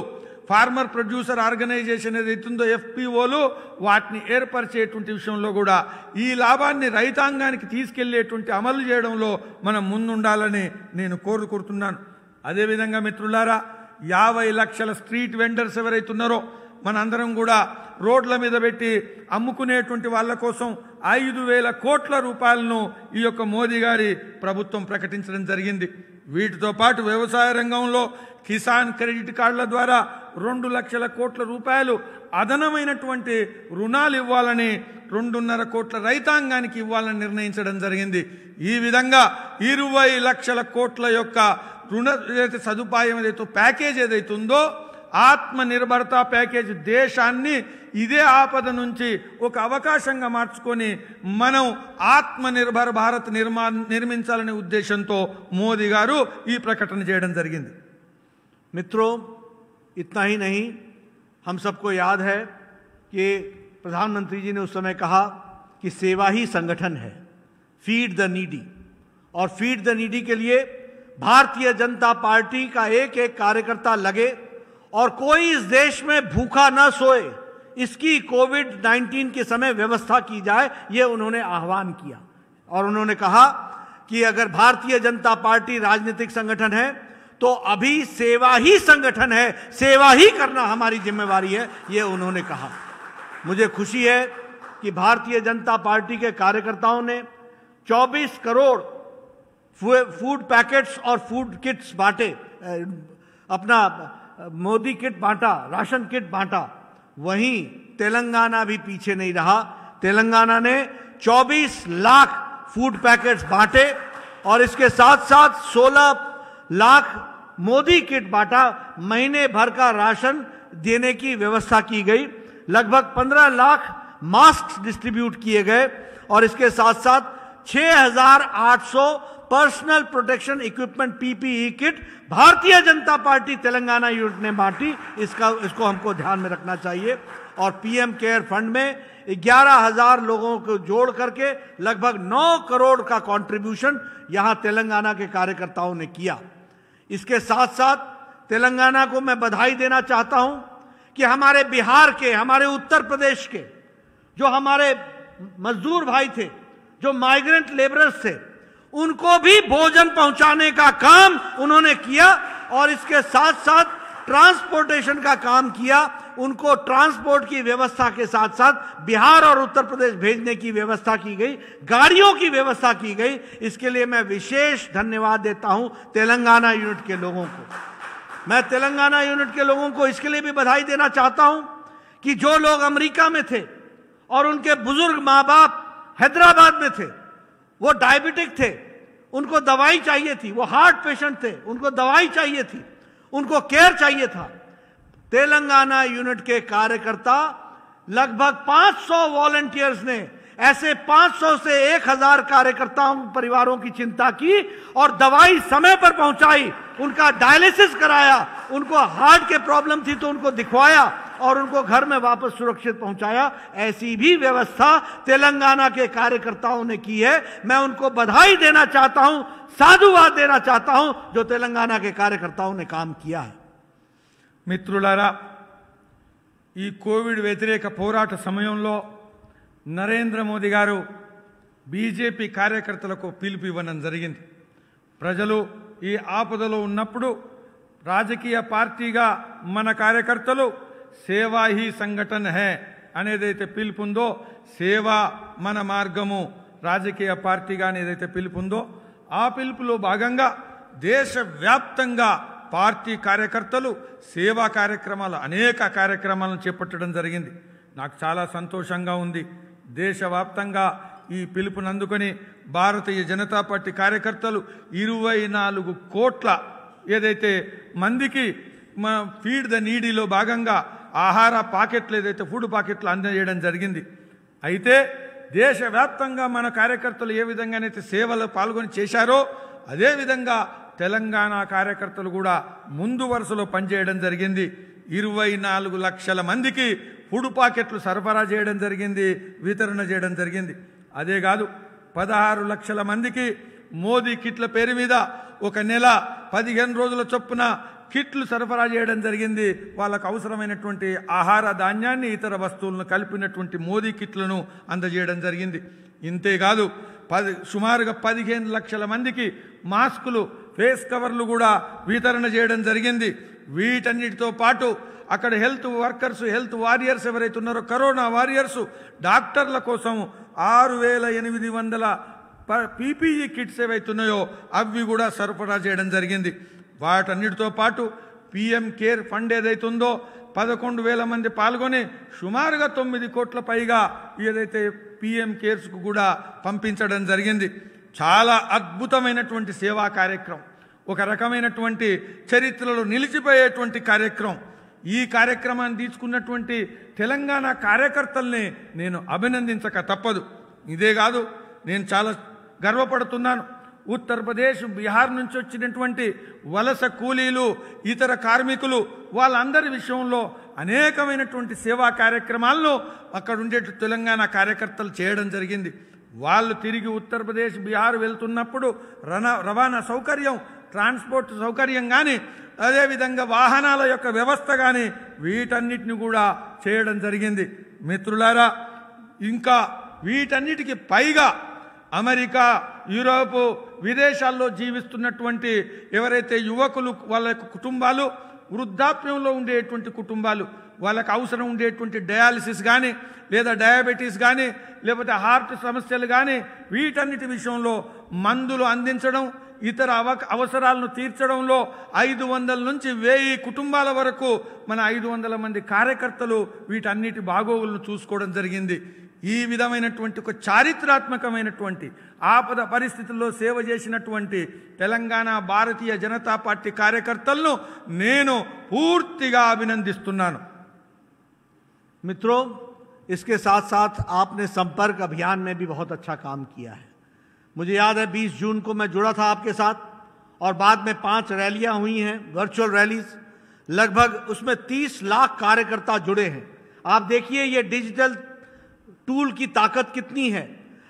ఫార్మర్ ప్రొడ్యూసర్ ఆర్గనైజేషన్ ఏదైతుందో ఎఫ్పిఓలు, వాటిని ఏర్పరిచేటువంటి విషయంలో కూడా ఈ లాభాన్ని రైతాంగానికి తీసుకెళ్లేటువంటి అమలు చేయడంలో మనం ముందుండాలని నేను కోరుకుంటున్నాను. అదేవిధంగా మిత్రులారా, 50 లక్షల స్ట్రీట్ వెండర్స్ ఎవరైతున్నారో మనందరం కూడా రోడ్ల మీద పెట్టి అమ్ముకునేటువంటి వాళ్ళ కోసం 5,000 కోట్ల రూపాయలను ఈ యొక్క మోదీ గారి ప్రభుత్వం ప్రకటించడం జరిగింది. వీటితో పాటు వ్యవసాయ రంగంలో కిసాన్ క్రెడిట్ కార్డుల ద్వారా 2 లక్షల కోట్ల రూపాయలు అదనమైనటువంటి రుణాలు ఇవ్వాలని, 2.5 కోట్ల రైతాంగానికి ఇవ్వాలని నిర్ణయించడం జరిగింది. ఈ విధంగా 20 లక్షల కోట్ల యొక్క రుణ సదుపాయం ఏదైతే ప్యాకేజ్ ఏదైతుందో, ఆత్మనిర్భరత ప్యాకేజ్ దేశాన్ని ఇదే ఆపద నుంచి ఒక అవకాశంగా మార్చుకొని మనం ఆత్మనిర్భర్ భారత్ నిర్మించాలనే ఉద్దేశంతో మోదీ గారు ఈ ప్రకటన చేయడం జరిగింది. मित्रों, इतना ही नहीं, हम सबको याद है कि प्रधानमंत्री जी ने उस समय कहा कि सेवा ही संगठन है, फीड द नीडी, और फीड द नीडी के लिए भारतीय जनता पार्टी का एक एक कार्यकर्ता लगे और कोई इस देश में भूखा न सोए, इसकी कोविड-19 के समय व्यवस्था की जाए, ये उन्होंने आह्वान किया। और उन्होंने कहा कि अगर भारतीय जनता पार्टी राजनीतिक संगठन है तो अभी सेवा ही संगठन है, सेवा ही करना हमारी जिम्मेवारी है, ये उन्होंने कहा। मुझे खुशी है कि भारतीय जनता पार्टी के कार्यकर्ताओं ने 24 करोड़ फूड पैकेट्स और फूड किट्स बांटे, अपना मोदी किट बांटा, राशन किट बांटा। वहीं तेलंगाना भी पीछे नहीं रहा। तेलंगाना ने 24 लाख फूड पैकेट्स बांटे और इसके साथ साथ 16 लाख मोदी किट बांटा। महीने भर का राशन देने की व्यवस्था की गई। लगभग 15 लाख मास्क डिस्ट्रीब्यूट किए गए और इसके साथ साथ 6,800 personal protection equipment PPE kit Bharatiya Janata party Telangana unit ने बांटी। इसको हमको ध्यान में रखना चाहिए। और पीएम केयर फंड में 11,000 लोगों को जोड़ करके लगभग 9 करोड़ का कंट्रीब्यूशन यहां तेलंगाना के कार्यकर्ताओं ने किया। इसके साथ साथ तेलंगाना को मैं बधाई देना चाहता हूं कि हमारे बिहार के, हमारे उत्तर प्रदेश के जो हमारे मजदूर भाई थे, जो माइग्रेंट लेबरर्स थे, उनको भी भोजन पहुंचाने का काम उन्होंने किया और इसके साथ साथ ट्रांसपोर्टेशन का काम किया। उनको ट्रांसपोर्ट की व्यवस्था के साथ साथ बिहार और उत्तर प्रदेश भेजने की व्यवस्था की गई, गाड़ियों की व्यवस्था की गई। इसके लिए मैं विशेष धन्यवाद देता हूं तेलंगाना यूनिट के लोगों को। मैं तेलंगाना यूनिट के लोगों को इसके लिए भी बधाई देना चाहता हूं कि जो लोग अमेरिका में थे और उनके बुजुर्ग माँ बाप हैदराबाद में थे, वो डायबिटिक थे, उनको दवाई चाहिए थी, वो हार्ट पेशेंट थे, उनको दवाई चाहिए थी, उनको केयर चाहिए था। तेलंगाना यूनिट के कार्यकर्ता लगभग 500 वॉलंटियर्स ने ऐसे 500 से 1,000 कार्यकर्ताओं परिवारों की चिंता की और दवाई समय पर पहुंचाई, उनका डायलिसिस कराया, उनको हार्ट के प्रॉब्लम थी तो उनको दिखवाया और उनको घर में वापस सुरक्षित पहुंचाया। ऐसी भी व्यवस्था तेलंगाना के कार्यकर्ताओं ने की है। मैं उनको बधाई देना चाहता हूं, साधुवाद देना चाहता हूं जो तेलंगाना के कार्यकर्ताओं ने काम किया है। మిత్రులారా, ఈ కోవిడ్ వ్యతిరేక పోరాట సమయంలో నరేంద్ర మోదీ గారు బీజేపీ కార్యకర్తలకు పిలుపు ఇవ్వడం జరిగింది. ప్రజలు ఈ ఆపదలో ఉన్నప్పుడు రాజకీయ పార్టీగా మన కార్యకర్తలు సేవా హీ సంఘటన హై అనేదైతే పిలుపుందో, సేవా మన మార్గము రాజకీయ పార్టీగా అనేదైతే పిలుపుందో, ఆ పిలుపులో భాగంగా దేశవ్యాప్తంగా పార్టీ కార్యకర్తలు సేవా కార్యక్రమాలు, అనేక కార్యక్రమాలను చేపట్టడం జరిగింది. నాకు చాలా సంతోషంగా ఉంది. దేశవ్యాప్తంగా ఈ పిలుపుని అందుకొని భారతీయ జనతా పార్టీ కార్యకర్తలు 24 కోట్ల ఏదైతే మందికి ఫీడ్ ద నీడీలో భాగంగా ఆహార పాకెట్లు, ఏదైతే ఫుడ్ పాకెట్లు అందజేయడం జరిగింది. అయితే దేశవ్యాప్తంగా మన కార్యకర్తలు ఏ విధంగానైతే సేవలో పాల్గొని చేశారో అదేవిధంగా తెలంగాణ కార్యకర్తలు కూడా ముందు వరుసలో పనిచేయడం జరిగింది. 24 లక్షల మందికి ఫుడ్ పాకెట్లు సరఫరా చేయడం జరిగింది, వితరణ చేయడం జరిగింది. అదే కాదు, 16 లక్షల మందికి మోదీ కిట్ల పేరు మీద ఒక నెల 15 రోజుల చొప్పున కిట్లు సరఫరా చేయడం జరిగింది. వాళ్ళకు అవసరమైనటువంటి ఆహార ధాన్యాన్ని, ఇతర వస్తువులను కలిపినటువంటి మోదీ కిట్లను అందజేయడం జరిగింది. ఇంతేకాదు, సుమారుగా 15 లక్షల మందికి మాస్కులు, ఫేస్ కవర్లు కూడా వితరణ చేయడం జరిగింది. వీటన్నిటితో పాటు అక్కడ హెల్త్ వర్కర్స్, హెల్త్ వారియర్స్ ఎవరైతే ఉన్నారో, కరోనా వారియర్స్, డాక్టర్ల కోసం 6,800 పీపీఈ కిట్స్ ఏవైతే ఉన్నాయో అవి కూడా సరఫరా చేయడం జరిగింది. వాటన్నిటితో పాటు పీఎం కేర్ ఫండ్ ఏదైతే ఉందో 11,000 మంది పాల్గొని సుమారుగా 9 కోట్ల పైగా ఏదైతే పీఎం కేర్స్కు కూడా పంపించడం జరిగింది. చాలా అద్భుతమైనటువంటి సేవా కార్యక్రమం, ఒక రకమైనటువంటి చరిత్రలో నిలిచిపోయేటువంటి కార్యక్రమం. ఈ కార్యక్రమాన్ని తీసుకున్నటువంటి తెలంగాణ కార్యకర్తల్ని నేను అభినందించక తప్పదు. ఇదే కాదు, నేను చాలా గర్వపడుతున్నాను. ఉత్తరప్రదేశ్, బీహార్ నుంచి వచ్చినటువంటి వలస కూలీలు, ఇతర కార్మికులు, వాళ్ళందరి విషయంలో అనేకమైనటువంటి సేవా కార్యక్రమాలను అక్కడ ఉండే తెలంగాణ కార్యకర్తలు చేయడం జరిగింది. వాళ్ళు తిరిగి ఉత్తరప్రదేశ్, బీహార్ వెళ్తున్నప్పుడు రవాణా సౌకర్యం, ట్రాన్స్పోర్ట్ సౌకర్యం కానీ, అదేవిధంగా వాహనాల యొక్క వ్యవస్థ కానీ, వీటన్నిటిని కూడా చేయడం జరిగింది. మిత్రులారా, ఇంకా వీటన్నిటికీ పైగా అమెరికా, యూరోపు, విదేశాల్లో జీవిస్తున్నటువంటి ఎవరైతే యువకులు, వాళ్ళ కుటుంబాలు, వృద్ధాప్యంలో ఉండేటువంటి కుటుంబాలు, వాళ్ళకు అవసరం ఉండేటువంటి డయాలిసిస్ కానీ, లేదా డయాబెటీస్ కానీ, లేకపోతే హార్ట్ సమస్యలు కానీ, వీటన్నిటి విషయంలో మందులు అందించడం, ఇతర అవసరాలను తీర్చడంలో 500 నుంచి 1000 కుటుంబాల వరకు మన 500 మంది కార్యకర్తలు వీటన్నిటి బాగోగులను చూసుకోవడం జరిగింది. ఈ విధమైనటువంటి ఒక చారిత్రాత్మకమైనటువంటి ఆపద పరిస్థితుల్లో సేవ చేసినటువంటి తెలంగాణ భారతీయ జనతా పార్టీ కార్యకర్తలను నేను పూర్తిగా అభినందిస్తున్నాను. मित्रों, इसके साथ साथ आपने संपर्क अभियान में भी बहुत अच्छा काम किया है। मुझे याद है 20 जून को मैं जुड़ा था आपके साथ और बाद में 5 रैलियां हुई हैं, वर्चुअल रैलीज, लगभग उसमें 30 लाख कार्यकर्ता जुड़े हैं। आप देखिए ये डिजिटल टूल की ताकत कितनी है।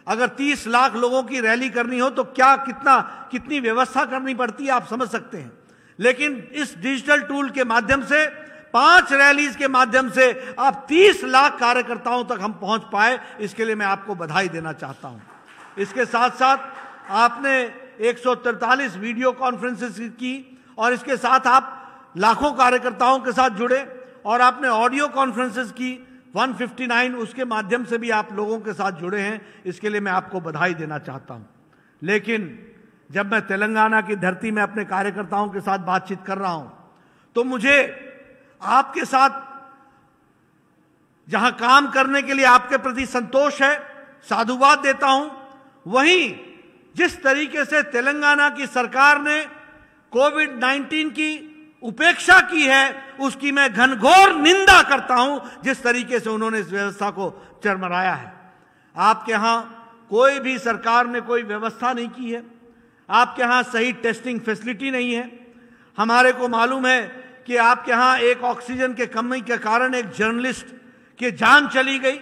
अगर 30 लाख लोगों की रैली करनी हो तो कितनी व्यवस्था करनी पड़ती है, आप समझ सकते हैं। लेकिन इस डिजिटल टूल के माध्यम से 5 रैलीज के माध्यम से आप 30 लाख कार्यकर्ताओं तक हम पहुंच पाए, इसके लिए मैं आपको बधाई देना चाहता हूं। इसके साथ साथ आपने 143 वीडियो कॉन्फ्रेंसेस की और इसके साथ आप लाखों कार्यकर्ताओं के साथ जुड़े और आपने ऑडियो कॉन्फ्रेंसेस की 159, उसके माध्यम से भी आप लोगों के साथ जुड़े हैं, इसके लिए मैं आपको बधाई देना चाहता हूं। लेकिन जब मैं तेलंगाना की धरती में अपने कार्यकर्ताओं के साथ बातचीत कर रहा हूं तो मुझे आपके साथ जहां काम करने के लिए आपके प्रति संतोष है, साधुवाद देता हूं, वहीं जिस तरीके से तेलंगाना की सरकार ने कोविड-19 की उपेक्षा की है उसकी मैं घनघोर निंदा करता हूं। जिस तरीके से उन्होंने इस व्यवस्था को चरमराया है, आपके यहां कोई भी सरकार ने कोई व्यवस्था नहीं की है, आपके यहां सही टेस्टिंग फैसिलिटी नहीं है। हमारे को मालूम है कि आपके यहां एक ऑक्सीजन के कमी के कारण एक जर्नलिस्ट की जान चली गई।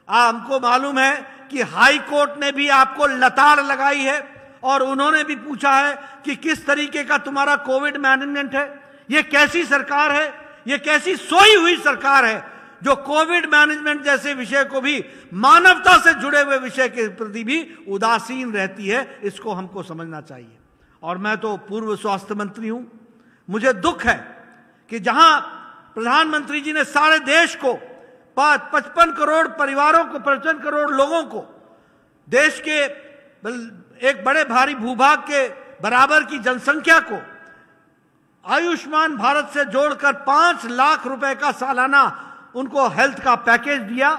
हमको मालूम है कि हाई कोर्ट ने भी आपको लताड़ लगाई है और उन्होंने भी पूछा है कि किस तरीके का तुम्हारा कोविड मैनेजमेंट है। ये कैसी सरकार है, ये कैसी सोई हुई सरकार है जो कोविड मैनेजमेंट जैसे विषय को भी, मानवता से जुड़े हुए विषय के प्रति भी उदासीन रहती है। इसको हमको समझना चाहिए। और मैं तो पूर्व स्वास्थ्य मंत्री हूं, मुझे दुख है कि जहां प्रधानमंत्री जी ने सारे देश को 55 करोड़ परिवारों को, 55 करोड़ लोगों को, देश के एक बड़े भारी भूभाग के बराबर की जनसंख्या को आयुष्मान भारत से जोड़कर 5 लाख रुपए का सालाना उनको हेल्थ का पैकेज दिया,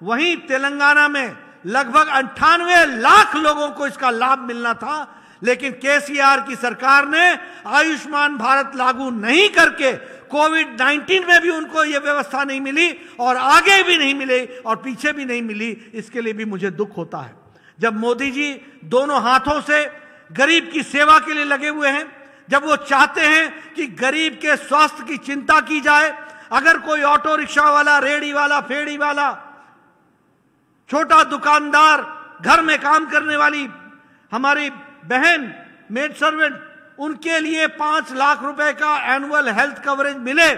वहीं तेलंगाना में लगभग 98 लाख लोगों को इसका लाभ मिलना था। लेकिन केसीआर की सरकार ने आयुष्मान भारत लागू नहीं करके कोविड-19 में भी उनको यह व्यवस्था नहीं मिली और आगे भी नहीं मिली और पीछे भी नहीं मिली। इसके लिए भी मुझे दुख होता है। जब मोदी जी दोनों हाथों से गरीब की सेवा के लिए लगे हुए हैं, जब वो चाहते हैं कि गरीब के स्वास्थ्य की चिंता की जाए, अगर कोई ऑटो रिक्शा वाला, रेहड़ी वाला, फेड़ी वाला, छोटा दुकानदार, घर में काम करने वाली हमारी बहन, मेड सर्वेंट, उनके लिए 5 लाख रुपए का एनुअल हेल्थ कवरेज मिले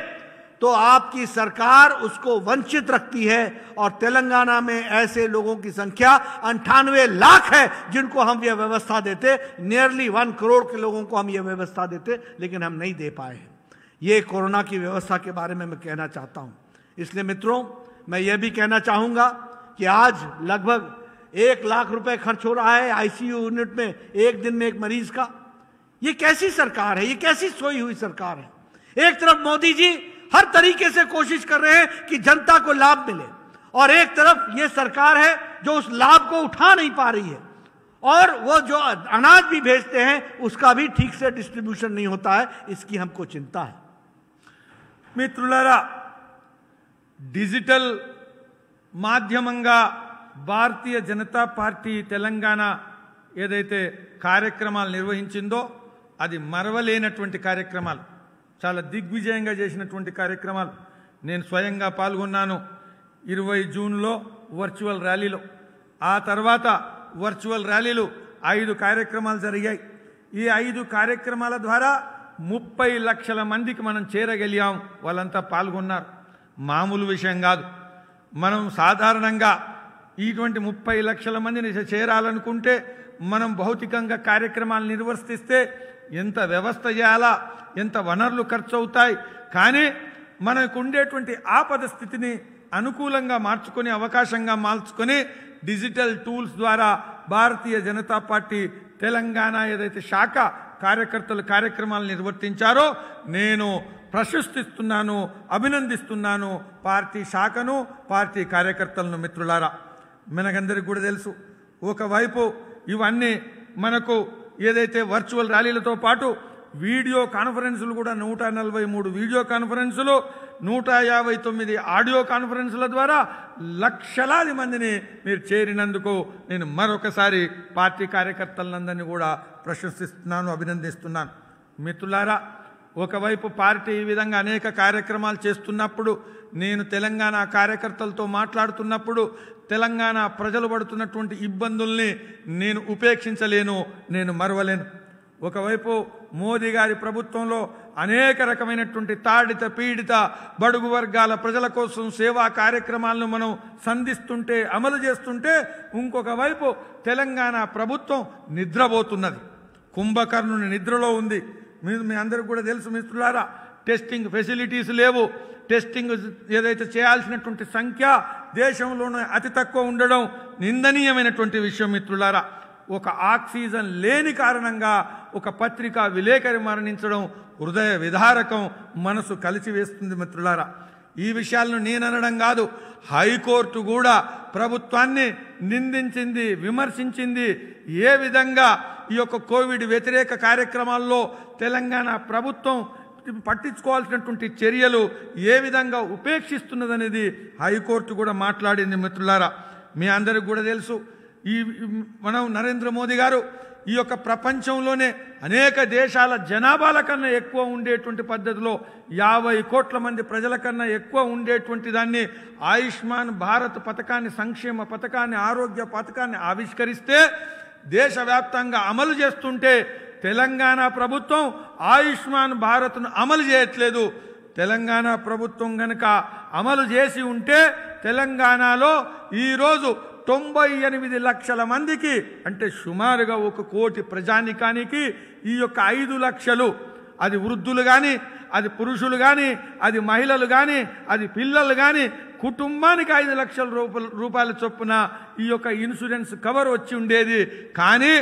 तो आपकी सरकार उसको वंचित रखती है। और तेलंगाना में ऐसे लोगों की संख्या 98 लाख है जिनको हम यह व्यवस्था देते, नियरली 1 करोड़ के लोगों को हम यह व्यवस्था देते, लेकिन हम नहीं दे पाए हैं। ये कोरोना की व्यवस्था के बारे में मैं कहना चाहता हूं। इसलिए मित्रों, मैं यह भी कहना चाहूंगा कि आज लगभग 1 लाख रुपए खर्च हो रहा है आईसीयू यूनिट में एक दिन में एक मरीज का। ये कैसी सरकार है, ये कैसी सोई हुई सरकार है। एक तरफ मोदी जी हर तरीके से कोशिश कर रहे हैं कि जनता को लाभ मिले और एक तरफ ये सरकार है जो उस लाभ को उठा नहीं पा रही है और वो जो अनाज भी भेजते हैं उसका भी ठीक से डिस्ट्रीब्यूशन नहीं होता है। इसकी हमको चिंता है। మిత్రులారా, డిజిటల్ మాధ్యమంగా భారతీయ జనతా పార్టీ తెలంగాణ ఏదైతే కార్యక్రమాలు నిర్వహించిందో అది మరవలేనటువంటి కార్యక్రమాలు, చాలా దిగ్విజయంగా చేసినటువంటి కార్యక్రమాలు. నేను స్వయంగా పాల్గొన్నాను 20 జూన్లో వర్చువల్ ర్యాలీలో. ఆ తర్వాత వర్చువల్ ర్యాలీలు 5 కార్యక్రమాలు జరిగాయి. ఈ 5 కార్యక్రమాల ద్వారా 30 లక్షల మందికి మనం చేరగలిగాం. వాళ్ళంతా పాల్గొన్నారు. మామూలు విషయం కాదు. మనం సాధారణంగా ఇటువంటి 30 లక్షల మందిని చేరాలనుకుంటే మనం భౌతికంగా కార్యక్రమాలు నిర్వర్తిస్తే ఎంత వ్యవస్థ చేయాలా, ఎంత వనరులు ఖర్చు అవుతాయి. కానీ మనకు ఉండేటువంటి ఆపద స్థితిని అనుకూలంగా మార్చుకొని, అవకాశంగా మార్చుకొని డిజిటల్ టూల్స్ ద్వారా భారతీయ జనతా పార్టీ తెలంగాణ ఏదైతే శాఖ కార్యకర్తలు కార్యక్రమాలు నిర్వర్తించారో నేను ప్రశంసిస్తున్నాను, అభినందిస్తున్నాను పార్టీ శాఖను, పార్టీ కార్యకర్తలను. మిత్రులారా, మనకందరికీ కూడా తెలుసు, ఒకవైపు ఇవన్నీ మనకు ఏదైతే వర్చువల్ ర్యాలీలతో పాటు వీడియో కాన్ఫరెన్సులు కూడా 143 వీడియో కాన్ఫరెన్సులు, 159 ఆడియో కాన్ఫరెన్సుల ద్వారా లక్షలాది మందిని మీరు చేరినందుకు నేను మరొకసారి పార్టీ కార్యకర్తలందరినీ కూడా ప్రశంసిస్తున్నాను, అభినందిస్తున్నాను. మిత్రులారా, ఒకవైపు పార్టీ ఈ విధంగా అనేక కార్యక్రమాలు చేస్తున్నప్పుడు, నేను తెలంగాణ కార్యకర్తలతో మాట్లాడుతున్నప్పుడు తెలంగాణ ప్రజలు పడుతున్నటువంటి ఇబ్బందుల్ని నేను ఉపేక్షించలేను, నేను మరవలేను. ఒకవైపు మోదీ గారి ప్రభుత్వంలో అనేక రకమైనటువంటి తాడిత పీడిత బడుగు వర్గాల ప్రజల కోసం సేవా కార్యక్రమాలను మనం సంధిస్తుంటే, అమలు చేస్తుంటే, ఇంకొక వైపు తెలంగాణ ప్రభుత్వం నిద్రపోతున్నది, కుంభకర్ణుని నిద్రలో ఉంది. మీ అందరికీ కూడా తెలుసు మిత్రులారా, టెస్టింగ్ ఫెసిలిటీస్ లేవు. టెస్టింగ్ ఏదైతే చేయాల్సినటువంటి సంఖ్య దేశంలోనే అతి తక్కువ ఉండడం నిందనీయమైనటువంటి విషయం. మిత్రులారా, ఒక ఆక్సిజన్ లేని కారణంగా ఒక పత్రికా విలేకరి మరణించడం హృదయ విదారకం, మనసు కలిసివేస్తుంది. మిత్రులారా, ఈ విషయాలను నేననడం కాదు, హైకోర్టు కూడా ప్రభుత్వాన్ని నిందించింది, విమర్శించింది. ఏ విధంగా ఈ యొక్క కోవిడ్ వ్యతిరేక కార్యక్రమాల్లో తెలంగాణ ప్రభుత్వం పట్టించుకోవాల్సినటువంటి చర్యలు ఏ విధంగా ఉపేక్షిస్తున్నదనేది హైకోర్టు కూడా మాట్లాడింది. మిత్రులారా, మీ అందరికి కూడా తెలుసు, మనం నరేంద్ర మోదీ గారు ఈ యొక్క ప్రపంచంలోనే అనేక దేశాల జనాభాల కన్నా ఎక్కువ ఉండేటువంటి పద్ధతిలో 50 కోట్ల మంది ప్రజల కన్నా ఎక్కువ ఉండేటువంటి దాన్ని ఆయుష్మాన్ భారత్ పథకాన్ని, సంక్షేమ పథకాన్ని, ఆరోగ్య పథకాన్ని ఆవిష్కరిస్తే దేశవ్యాప్తంగా అమలు చేస్తుంటే తెలంగాణ ప్రభుత్వం ఆయుష్మాన్ భారత్ను అమలు చేయట్లేదు. తెలంగాణ ప్రభుత్వం గనక అమలు చేసి ఉంటే తెలంగాణలో ఈరోజు 98 లక్షల మందికి, అంటే సుమారుగా 1 కోటి ప్రజానికానికి ఈ యొక్క 5 లక్షలు, అది వృద్ధులు కానీ, అది పురుషులు కానీ, అది మహిళలు కానీ, అది పిల్లలు కానీ, కుటుంబానికి 5 లక్షల రూపాయల చొప్పున ఈ యొక్క ఇన్సూరెన్స్ కవర్ వచ్చి ఉండేది. కానీ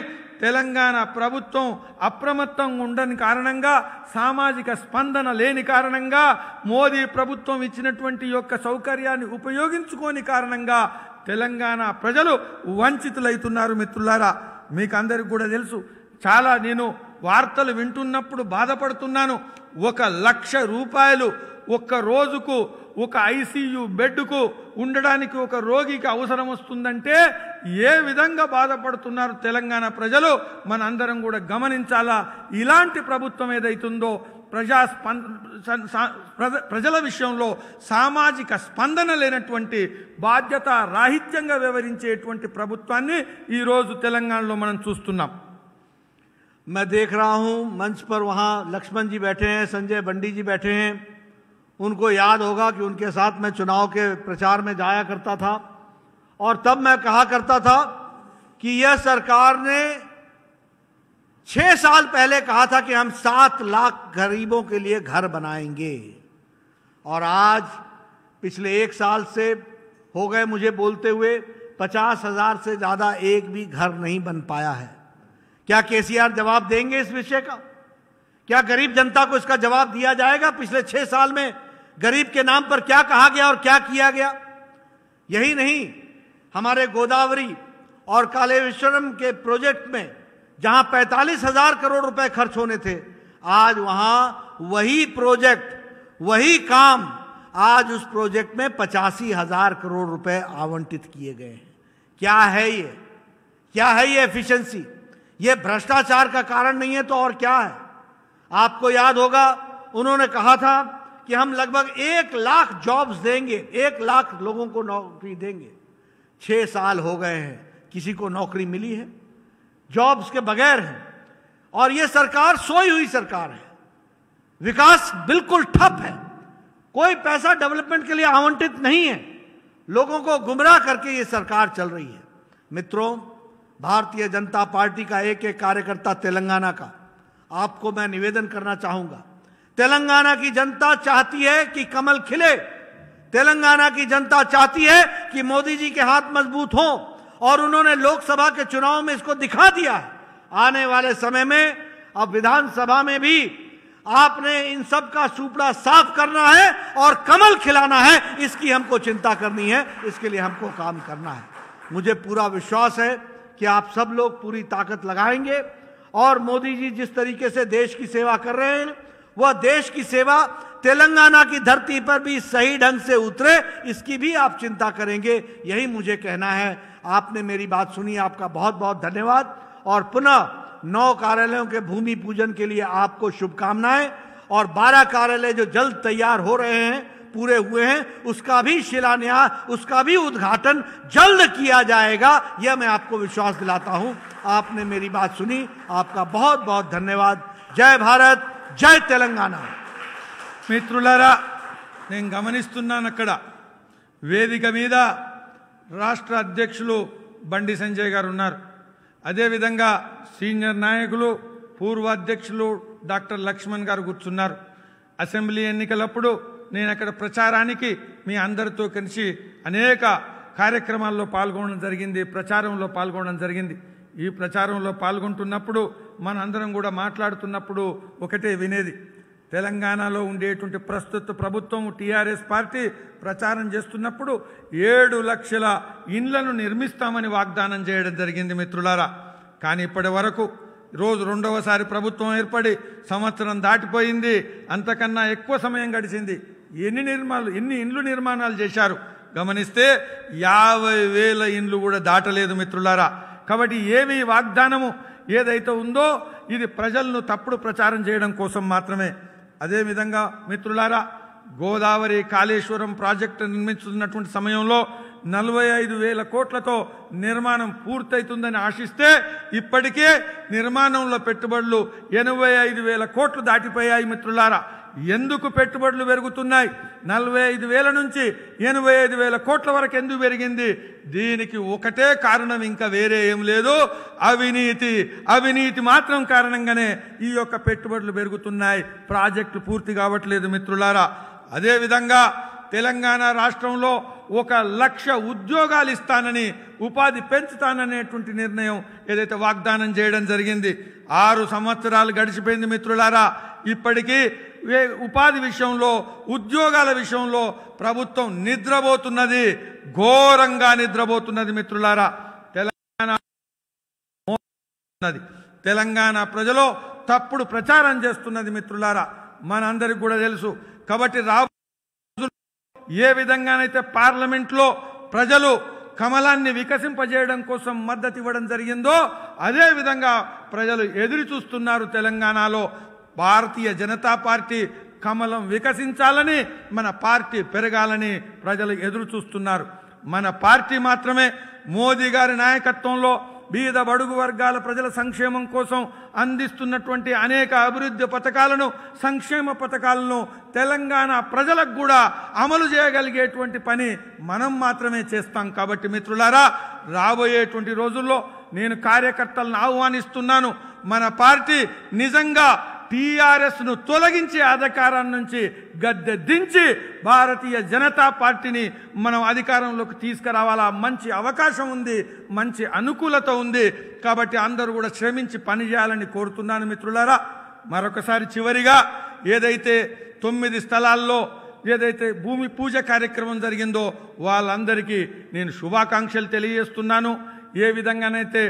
తెలంగాణ ప్రభుత్వం అప్రమత్తంగా ఉండని కారణంగా, సామాజిక స్పందన లేని కారణంగా, మోదీ ప్రభుత్వం ఇచ్చినటువంటి యొక్క సౌకర్యాన్ని ఉపయోగించుకోని కారణంగా తెలంగాణ ప్రజలు వంచితులైతున్నారు. మిత్రులారా, మీకు అందరికి కూడా తెలుసు, చాలా నేను వార్తలు వింటున్నప్పుడు బాధపడుతున్నాను. 1 లక్ష రూపాయలు ఒక్క రోజుకు ఒక ఐసీయూ బెడ్కు ఉండడానికి ఒక రోగికి అవసరం వస్తుందంటే ఏ విధంగా బాధపడుతున్నారు తెలంగాణ ప్రజలు మనందరం కూడా గమనించాలా. ఇలాంటి ప్రభుత్వం ఏదైతుందో ప్రజల విషయంలో సామాజిక స్పందన లేనటువంటి, బాధ్యత రాహిత్యంగా వ్యవహరించేటువంటి ప్రభుత్వాన్ని ఈరోజు తెలంగాణలో మనం చూస్తున్నాం. मैं देख रहा हूं मंच पर वहां लक्ष्मण जी बैठे हैं, संजय बंडी जी बैठे हैं. उनको याद होगा कि उनके साथ मैं चुनाव के प्रचार में जाया करता था और तब मैं कहा करता था कि यह सरकार ने 6 साल पहले कहा था कि हम 7 लाख गरीबों के लिए घर बनाएंगे, और आज पिछले 1 साल से हो गए मुझे बोलते हुए 50,000 से ज़्यादा एक भी घर नहीं बन पाया है. क्या केसीआर जवाब देंगे इस विषय का? क्या गरीब जनता को इसका जवाब दिया जाएगा? पिछले 6 साल में गरीब के नाम पर क्या कहा गया और क्या किया गया? यही नहीं, हमारे गोदावरी और कालेश्वरम के प्रोजेक्ट में जहां 45,000 करोड़ रुपए खर्च होने थे, आज वहां वही प्रोजेक्ट, वही काम, आज उस प्रोजेक्ट में 85,000 करोड़ रुपए आवंटित किए गए हैं. क्या है ये? क्या है ये एफिशिएंसी? ये भ्रष्टाचार का कारण नहीं है तो और क्या है? आपको याद होगा उन्होंने कहा था कि हम लगभग 1 लाख जॉब्स देंगे, 1 लाख लोगों को नौकरी देंगे. 6 साल हो गए हैं, किसी को नौकरी मिली है? जॉब्स के बगैर है. और ये सरकार सोई हुई सरकार है. विकास बिल्कुल ठप है. कोई पैसा डेवलपमेंट के लिए आवंटित नहीं है. लोगों को गुमराह करके ये सरकार चल रही है। मित्रों, भारतीय जनता पार्टी का एक एक कार्यकर्ता तेलंगाना का, आपको मैं निवेदन करना चाहूंगा, तेलंगाना की जनता चाहती है कि कमल खिले। तेलंगाना की जनता चाहती है कि मोदी जी के हाथ मजबूत हों, और उन्होंने लोकसभा के चुनाव में इसको दिखा दिया है। आने वाले समय में अब विधानसभा में भी आपने इन सब का सुपड़ा साफ करना है और कमल खिलाना है। इसकी हमको चिंता करनी है, इसके लिए हमको काम करना है। मुझे पूरा विश्वास है कि आप सब लोग पूरी ताकत लगाएंगे, और मोदी जी जिस तरीके से देश की सेवा कर रहे हैं, वह देश की सेवा तेलंगाना की धरती पर भी सही ढंग से उतरे, इसकी भी आप चिंता करेंगे। यही मुझे कहना है। आपने मेरी बात सुनी, आपका बहुत बहुत धन्यवाद। और पुनः 9 कार्यालयों के भूमि पूजन के लिए आपको शुभकामनाएं, और 12 कार्यालय जो जल्द तैयार हो रहे हैं, पूरे हुए हैं, उसका भी शिलान्यास, उसका भी उद्घाटन जल्द किया जाएगा। यह मैं आपको विश्वास दिलाता हूं। आपने मेरी बात सुनी, आपका बहुत बहुत धन्यवाद। जय भारत, जय तेलंगाना। మిత్రులారా, నేను గమనిస్తున్నాను అక్కడ వేదిక మీద రాష్ట్ర అధ్యక్షులు బండి సంజయ్ గారు ఉన్నారు. అదేవిధంగా సీనియర్ నాయకులు పూర్వ అధ్యక్షులు డాక్టర్ లక్ష్మణ్ గారు కూర్చున్నారు. అసెంబ్లీ ఎన్నికలప్పుడు నేను అక్కడ ప్రచారానికి మీ అందరితో కలిసి అనేక కార్యక్రమాల్లో పాల్గొనడం జరిగింది, ప్రచారంలో పాల్గొనడం జరిగింది. ఈ ప్రచారంలో పాల్గొంటున్నప్పుడు మన అందరం కూడా మాట్లాడుతున్నప్పుడు ఒకటే వినేది, తెలంగాణలో ఉండేటువంటి ప్రస్తుత ప్రభుత్వం టీఆర్ఎస్ పార్టీ ప్రచారం చేస్తున్నప్పుడు 7 లక్షల ఇండ్లను నిర్మిస్తామని వాగ్దానం చేయడం జరిగింది మిత్రులారా. కానీ ఇప్పటి వరకు రోజు రెండవసారి ప్రభుత్వం ఏర్పడి సంవత్సరం దాటిపోయింది, అంతకన్నా ఎక్కువ సమయం గడిచింది. ఎన్ని ఇండ్లు నిర్మాణాలు చేశారు గమనిస్తే 50,000 ఇండ్లు కూడా దాటలేదు మిత్రులారా. కాబట్టి ఏమి వాగ్దానము ఏదైతే ఉందో ఇది ప్రజలను తప్పుడు ప్రచారం చేయడం కోసం మాత్రమే. అదేవిధంగా మిత్రులారా, గోదావరి కాళేశ్వరం ప్రాజెక్టు నిర్మిస్తున్నటువంటి సమయంలో 45,000 కోట్లతో నిర్మాణం పూర్తవుతుందని ఆశిస్తే ఇప్పటికే నిర్మాణంలో పెట్టుబడులు 85,000 కోట్లు దాటిపోయాయి మిత్రులారా. ఎందుకు పెట్టుబడులు పెరుగుతున్నాయి? 45,000 నుంచి 85,000 కోట్ల వరకు ఎందుకు పెరిగింది? దీనికి ఒకటే కారణం, ఇంకా వేరే ఏం లేదు, అవినీతి మాత్రం కారణంగానే ఈ యొక్క పెట్టుబడులు పెరుగుతున్నాయి, ప్రాజెక్టులు పూర్తి కావట్లేదు మిత్రులారా. అదేవిధంగా తెలంగాణ రాష్ట్రంలో 1,00,000 ఉద్యోగాలు ఇస్తానని, ఉపాధి పెంచుతాననేటువంటి నిర్ణయం ఏదైతే వాగ్దానం చేయడం జరిగింది, 6 సంవత్సరాలు గడిచిపోయింది మిత్రులారా. ఇప్పటికీ ఉపాధి విషయంలో, ఉద్యోగాల విషయంలో ప్రభుత్వం నిద్రపోతున్నది, ఘోరంగా నిద్రపోతున్నది మిత్రులారా. తెలంగాణ ప్రజలు తప్పుడు ప్రచారం చేస్తున్నది మిత్రులారా, మనందరికి కూడా తెలుసు. కాబట్టి ఏ విధంగానైతే పార్లమెంట్లో ప్రజలు కమలాన్ని వికసింపజేయడం కోసం మద్దతు ఇవ్వడం జరిగిందో, అదే విధంగా ప్రజలు ఎదురు చూస్తున్నారు. తెలంగాణలో భారతీయ జనతా పార్టీ కమలం వికసించాలని, మన పార్టీ పెరగాలని ప్రజలు ఎదురు చూస్తున్నారు. మన పార్టీ మాత్రమే మోదీ గారి నాయకత్వంలో బీద బడుగు వర్గాల ప్రజల సంక్షేమం కోసం అందిస్తున్నటువంటి అనేక అభివృద్ధి పథకాలను, సంక్షేమ పథకాలను తెలంగాణ ప్రజలకు కూడా అమలు చేయగలిగేటువంటి పని మనం మాత్రమే చేస్తాం. కాబట్టి మిత్రులారా, రాబోయేటువంటి రోజుల్లో నేను కార్యకర్తలను ఆహ్వానిస్తున్నాను. మన పార్టీ నిజంగా టీఆర్ఎస్ను తొలగించి అధికారం నుంచి గద్దె దించి భారతీయ జనతా పార్టీని మనం అధికారంలోకి తీసుకురావాలా. మంచి అవకాశం ఉంది, మంచి అనుకూలత ఉంది. కాబట్టి అందరూ కూడా శ్రమించి పనిచేయాలని కోరుతున్నాను మిత్రులారా. మరొకసారి చివరిగా ఏదైతే 9 స్థలాల్లో ఏదైతే భూమి పూజ కార్యక్రమం జరిగిందో వాళ్ళందరికీ నేను శుభాకాంక్షలు తెలియజేస్తున్నాను. ఏ విధంగానైతే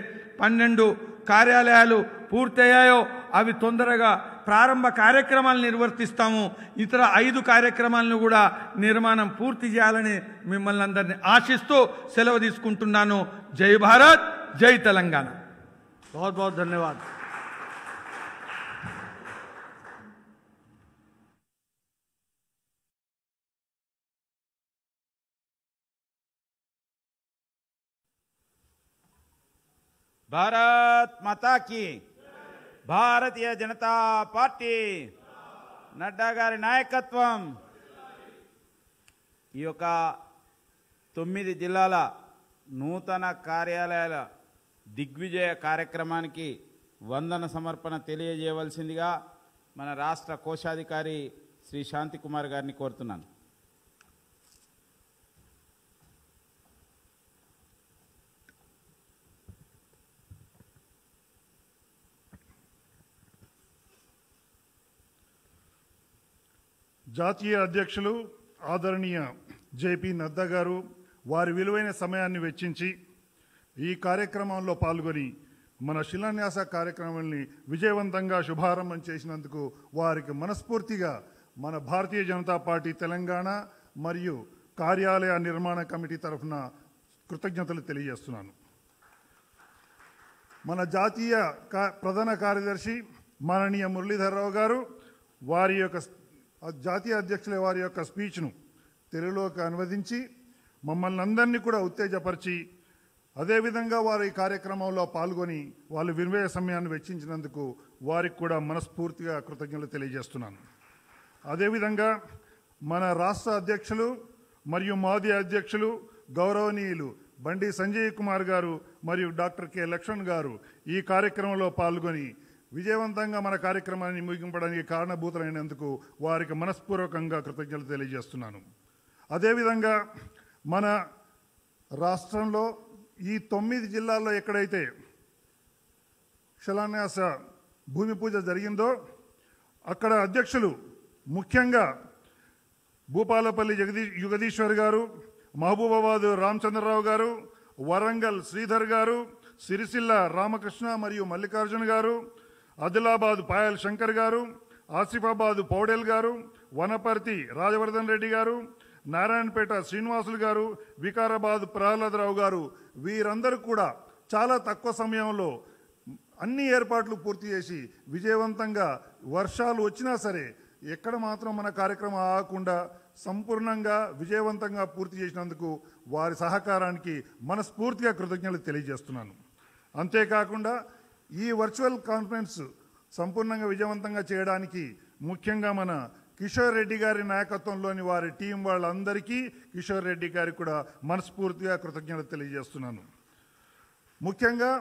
12 కార్యాలయాలు పూర్తయ్యాయో అవి తొందరగా ప్రారంభ కార్యక్రమాలు నిర్వర్తిస్తాము. ఇతర 5 కార్యక్రమాలను కూడా నిర్మాణం పూర్తి చేయాలని మిమ్మల్ని అందరినీ ఆశిస్తూ సెలవు తీసుకుంటున్నాను. జై భారత్, జై తెలంగాణ. बहुत बहुत धन्यवाद. भारत माता की, భారతీయ జనతా పార్టీ, నడ్డా గారి నాయకత్వం. ఈ యొక్క 9 జిల్లాల నూతన కార్యాలయాల దిగ్విజయ కార్యక్రమానికి వందన సమర్పణ తెలియజేయవలసిందిగా మన రాష్ట్ర కోశాధికారి శ్రీ శాంతికుమార్ గారిని కోరుతున్నాను. జాతీయ అధ్యక్షులు ఆదరణీయ జేపీ నడ్డా గారు వారి విలువైన సమయాన్ని వెచ్చించి ఈ కార్యక్రమంలో పాల్గొని మన శిలాన్యాస కార్యక్రమాన్ని విజయవంతంగా శుభారంభం చేసినందుకు వారికి మనస్ఫూర్తిగా మన భారతీయ జనతా పార్టీ తెలంగాణ మరియు కార్యాలయ నిర్మాణ కమిటీ తరఫున కృతజ్ఞతలు తెలియజేస్తున్నాను. మన జాతీయ ప్రధాన కార్యదర్శి మాననీయ మురళీధర్ రావు గారు వారి యొక్క జాతీయ అధ్యక్షుల వారి యొక్క స్పీచ్ను తెలుగులోకి అనువదించి మమ్మల్ని అందరినీ కూడా ఉత్తేజపరిచి అదేవిధంగా వారు ఈ కార్యక్రమంలో పాల్గొని వాళ్ళు విలువైన సమయాన్ని వెచ్చించినందుకు వారికి కూడా మనస్ఫూర్తిగా కృతజ్ఞతలు తెలియజేస్తున్నాను. అదేవిధంగా మన రాష్ట్ర అధ్యక్షులు మరియు మాజీ అధ్యక్షులు గౌరవనీయులు బండి సంజయ్ కుమార్ గారు మరియు డాక్టర్ కె లక్ష్మణ్ గారు ఈ కార్యక్రమంలో పాల్గొని విజయవంతంగా మన కార్యక్రమాన్ని ముగింపడానికి కారణభూతులైనందుకు వారికి మనస్పూర్వకంగా కృతజ్ఞతలు తెలియజేస్తున్నాను. అదేవిధంగా మన రాష్ట్రంలో ఈ 9 జిల్లాల్లో ఎక్కడైతే శిలాన్యాస భూమి పూజ జరిగిందో అక్కడ అధ్యక్షులు ముఖ్యంగా భూపాలపల్లి యుగదీశ్వర్ గారు, మహబూబాబాద్ రామచంద్రరావు గారు, వరంగల్ శ్రీధర్ గారు, సిరిసిల్ల రామకృష్ణ మరియు మల్లికార్జున గారు, ఆదిలాబాద్ పాయల్ శంకర్ గారు, ఆసిఫాబాద్ పౌడేల్ గారు, వనపర్తి రాజవర్ధన్ రెడ్డి గారు, నారాయణపేట శ్రీనివాసులు గారు, వికారాబాద్ ప్రహ్లాదరావు గారు వీరందరూ కూడా చాలా తక్కువ సమయంలో అన్ని ఏర్పాట్లు పూర్తి చేసి విజయవంతంగా వర్షాలు వచ్చినా సరే ఎక్కడ మాత్రం మన కార్యక్రమం ఆగకుండా సంపూర్ణంగా విజయవంతంగా పూర్తి చేసినందుకు వారి సహకారానికి మనస్ఫూర్తిగా కృతజ్ఞతలు తెలియజేస్తున్నాను. అంతేకాకుండా ఈ వర్చువల్ కాన్ఫరెన్స్ సంపూర్ణంగా విజయవంతంగా చేయడానికి ముఖ్యంగా మన కిషోర్ రెడ్డి గారి నాయకత్వంలోని వారి టీం వాళ్ళందరికీ కిషోర్ రెడ్డి గారికి కూడా మనస్ఫూర్తిగా కృతజ్ఞతలు తెలియజేస్తున్నాను. ముఖ్యంగా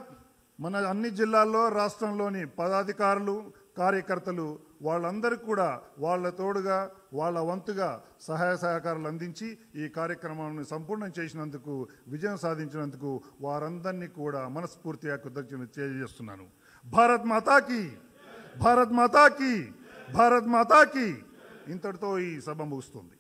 మన అన్ని జిల్లాల్లో రాష్ట్రంలోని పదాధికారులు కార్యకర్తలు వాళ్ళందరికీ కూడా వాళ్ళ తోడుగా వాళ్ళ వంతుగా సహాయ సహకారాలు అందించి ఈ కార్యక్రమాన్ని సంపూర్ణం చేసినందుకు విజయం సాధించినందుకు వారందరినీ కూడా మనస్ఫూర్తిగా కృతజ్ఞతలు తెలియజేస్తున్నాను. భారత్ మాతాకి, భారత్ మాతాకి, భారత్ మాతాకి. ఇంతటితో ఈ సభ ముగుస్తుంది.